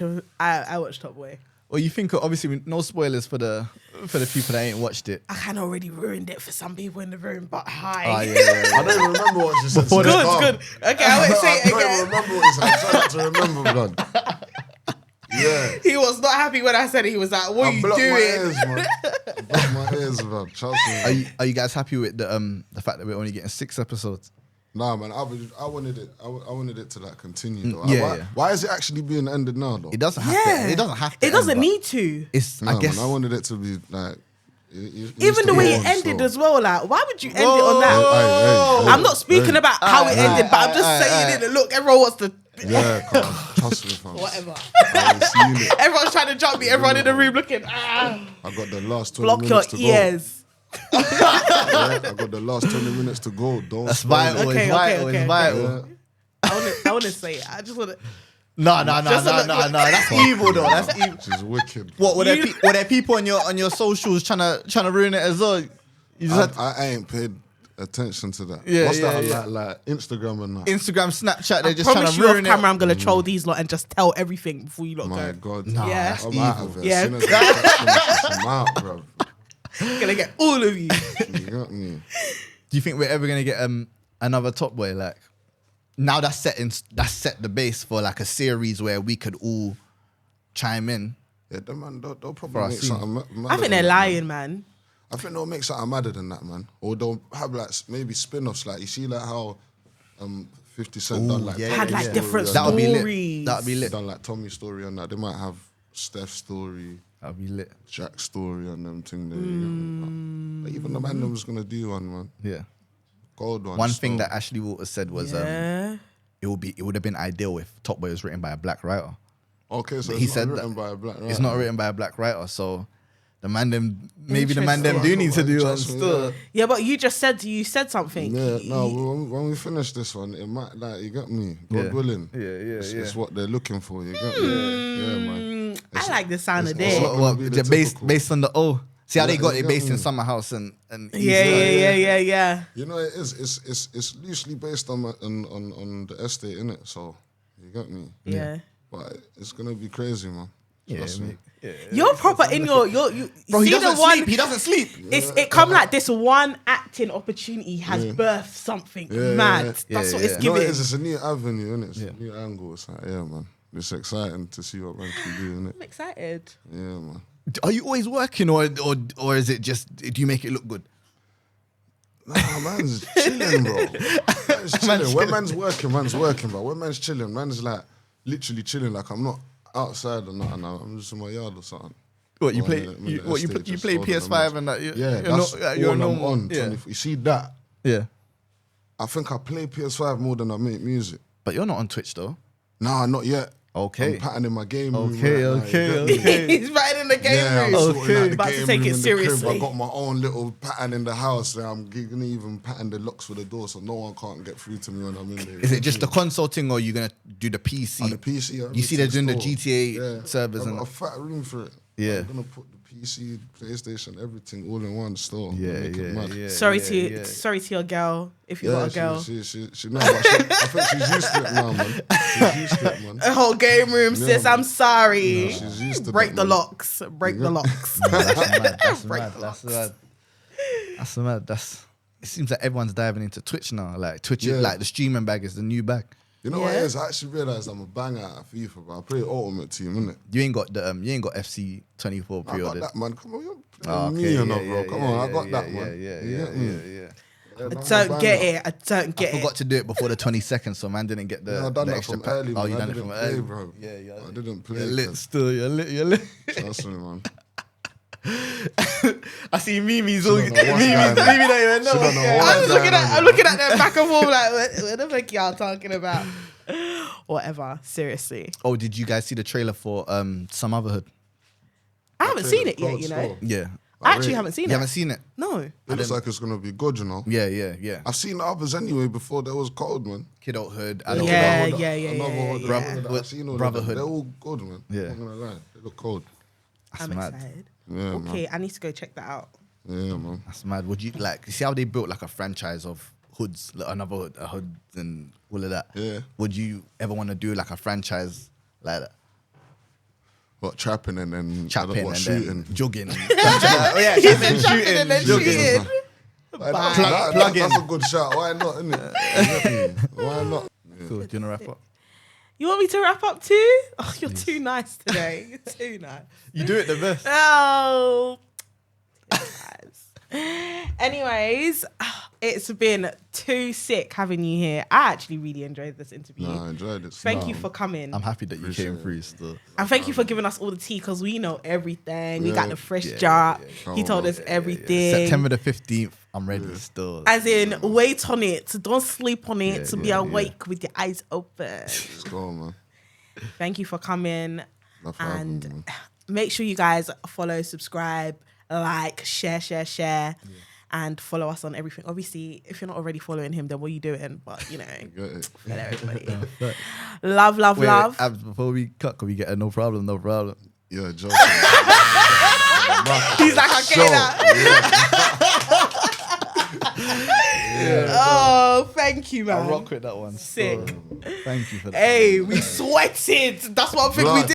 Top Boy. Well, you think, obviously, no spoilers for the people that ain't watched it. I kind of already ruined it for some people in the room, but hi. Oh, yeah. I don't even remember what she said. Before to the- the Good. Okay, I won't say it I don't again. even remember what he said. I'm trying not to remember, blood. Yeah. He was not happy when I said it. He was like, "What are I you blocked my doing?" ears, man. I blocked my ears, man. Trust me. Are you guys happy with the fact that we're only getting 6 episodes? Nah, man. I wanted it. I wanted it to like continue. Though. Yeah. Why is it actually being ended now, though? It doesn't have Yeah. to. It doesn't have to. It doesn't end, but need to. It's. Nah, I guess. man. I wanted it to be like. Even the way it ended as well. Like, why would you end it on that? I'm not speaking about how it ended, but I'm just saying it. Look, everyone wants to. Yeah, come on. Trust me, fam. Whatever. I ain't seen it. Everyone's trying to jump me. Everyone in the room looking. I got the last 20 block your minutes to go. ears. Yeah, I got the last 20 minutes to go. Don't That's spoil it. vital. Okay, It's vital. okay, It's vital. Yeah. I want to say it. I just want to. No. Just a look- That's evil though. That's evil. She's wicked. What were there people on your socials trying to ruin it as well? You just had I ain't paid attention to that. Yeah, What's yeah, that yeah. like Instagram and that? Instagram, Snapchat. They're I just trying promise to you off ruin camera, it. I'm gonna troll these lot and just tell everything before you lot My go. God. Nah, Yeah. that's I'm out evil. of it. Yeah. As soon as I catch them, I'm out, bro. Gonna get all of you. You got me. Do you think we're ever gonna get another Top Boy? Like now that's set the base for like a series where we could all chime in. Yeah, them man, they'll For probably our make scene. something madder I think than they're that, lying, man. I think they'll make something madder than that, man. Or they'll have like maybe spin-offs. Like you see, like how 50 Cent done like yeah, Tommy's Had like story different and That would be lit. stories. That would be lit. done like Tommy's story and that. They might have Steph's story, That'd be lit. Jack's story, and them thing there. But even the man that was gonna do one, man. Yeah. Gold one. One thing still. that Ashley Walters said was Yeah. it would have been ideal if Top Boy was written by a black writer. Okay, so he it's said not written that by a black writer. It's not written by a black writer, so the man them maybe the man them Interesting. do need to do one Trust me, still. Yeah, but you said something. Yeah, no. When we finish this one, it might like you got me. God Yeah. willing. Yeah. It's what they're looking for. You got me. Yeah, man. I like the sound of it's that. not- What, gonna be the based typical. based on the See how they Yeah, got you it got based me. in Summer House and Yeah. You know it is. It's loosely based on the estate, innit? So you got me. Yeah. But it's gonna be crazy, man. Trust me. You're proper in your you Bro, he see the doesn't one. sleep. He doesn't sleep. It come like this one acting opportunity has birthed something mad. yeah. That's Yeah, what yeah. it's You know giving. it is. It's a new avenue, innit? It's a new angle. It's like, yeah, man. It's exciting to see what man can do, innit? I'm excited. Yeah, man. Are you always working or is it just do you make it look good? Nah, man's chilling, bro. Man's chilling. When man's working, bro. When man's chilling, man's like literally chilling. Like I'm not outside or nothing. I'm just in my yard or something. What you Or play? in the You estate, play just holding PS5 them. and that? Yeah, that's you're all I'm normal. on. Yeah. 24. You see that? Yeah, I think I play PS5 more than I make music. but you're not on Twitch though. Nah, not yet. Okay. I'm patterning my game room. Okay, right now, okay, you get me? okay. He's right in the game Yeah, I'm room. sorting out the About to game take room it in the crib. seriously. I got my own little pattern in the house. I'm gonna even pattern the locks for the door so no one can't get through to me when I'm in there. Is it just the console thing or are you gonna do the PC? On the PC? You see they're doing the everything's GTA stored. servers I've and got a fat room for it. Yeah. I'm gonna put the PC, PlayStation, everything all in one store. yeah, Make it mad. yeah. Sorry yeah. to your girl if you got a girl. She no, but I think she's used to it now, man. She's used to it, man. A whole game room, sis. man. I'm sorry. No, she's used to Break that, the man. locks. Break the locks. That's mad. That's Break mad. the That's locks. mad. That's mad. It seems like everyone's diving into Twitch now. Like Twitch Yeah. is like the streaming bag is the new bag. You know what it Yeah. is? I actually realised I'm a banger at FIFA, but I play Ultimate Team, innit? You ain't got FC 24 I got pre-ordered. that, man. Come on, you're Oh, playing me, you know, bro. Come on, I got yeah, that, man. Yeah, You get me? yeah. Yeah, I I'm a don't get banger. it. I don't get I it. forgot to do it before the 22nd, so man didn't get the, Yeah, I done the that extra from pack. early, Oh, man. you I done it didn't from play, early, bro. Yeah, yeah. I didn't play. You're lit cuz. still. You're lit. Trust me, man. I see Mimi's all. She Mimi don't know what's going on. don't even know. She don't know yeah. what- I'm looking at them back and forth like, what the fuck y'all talking about? Whatever. Seriously. Oh, did you guys see the trailer for Some Otherhood? I haven't seen it yet, you know. Yeah. I actually haven't seen You it. haven't seen it? No. It looks like it's gonna be good, you know. Yeah. I've seen the others anyway before that was cold, man. Kidulthood. Yeah. I've seen all Brotherhood. of them. They're all good, man. Yeah. I'm not gonna lie. They look cold. That's I'm mad. excited. Yeah, Okay, man. I need to go check that out. Yeah, man. That's mad. Would you like see how they built like a franchise of hoods, like another hood, a hood, and all of that? Yeah. Would you ever want to do like a franchise like that? What, trapping and then Chapping what, and shooting? then jogging. Oh yeah, chapping, shooting, and then jogging. shooting. Plug in. That's a good shot. Why not, innit? Why not? Cool. Do you want to wrap up? You want me to wrap up too? Oh, you're too nice today. You're too nice. You do it the best. Oh. Guys. Anyways, it's been too sick having you here. I actually really enjoyed this interview. Nah, I enjoyed it. Thank you for coming. I'm happy that you Appreciate came it. through still. And thank you for giving us all the tea because we know everything. We Yeah. got the fresh Yeah, drop. yeah. He told us everything. September the 15th, I'm ready still. As in, wait on it. Don't sleep on it. Yeah, to be yeah, awake with your eyes open. Let's go, man. Thank you for coming. Love for having me, And man. make sure you guys follow, subscribe, like, share. And follow us on everything. Obviously, if you're not already following him, then what are you doing? But, you know, Get it. follow everybody. Love. Wait, love. Abs, before we cut, can we get a no problem? Yeah, joking. He's like, I get that. Oh, thank you, man. I'll rock with that one. Sick. Thank you for that. Hey, we sweated. That's one thing we Blood. did.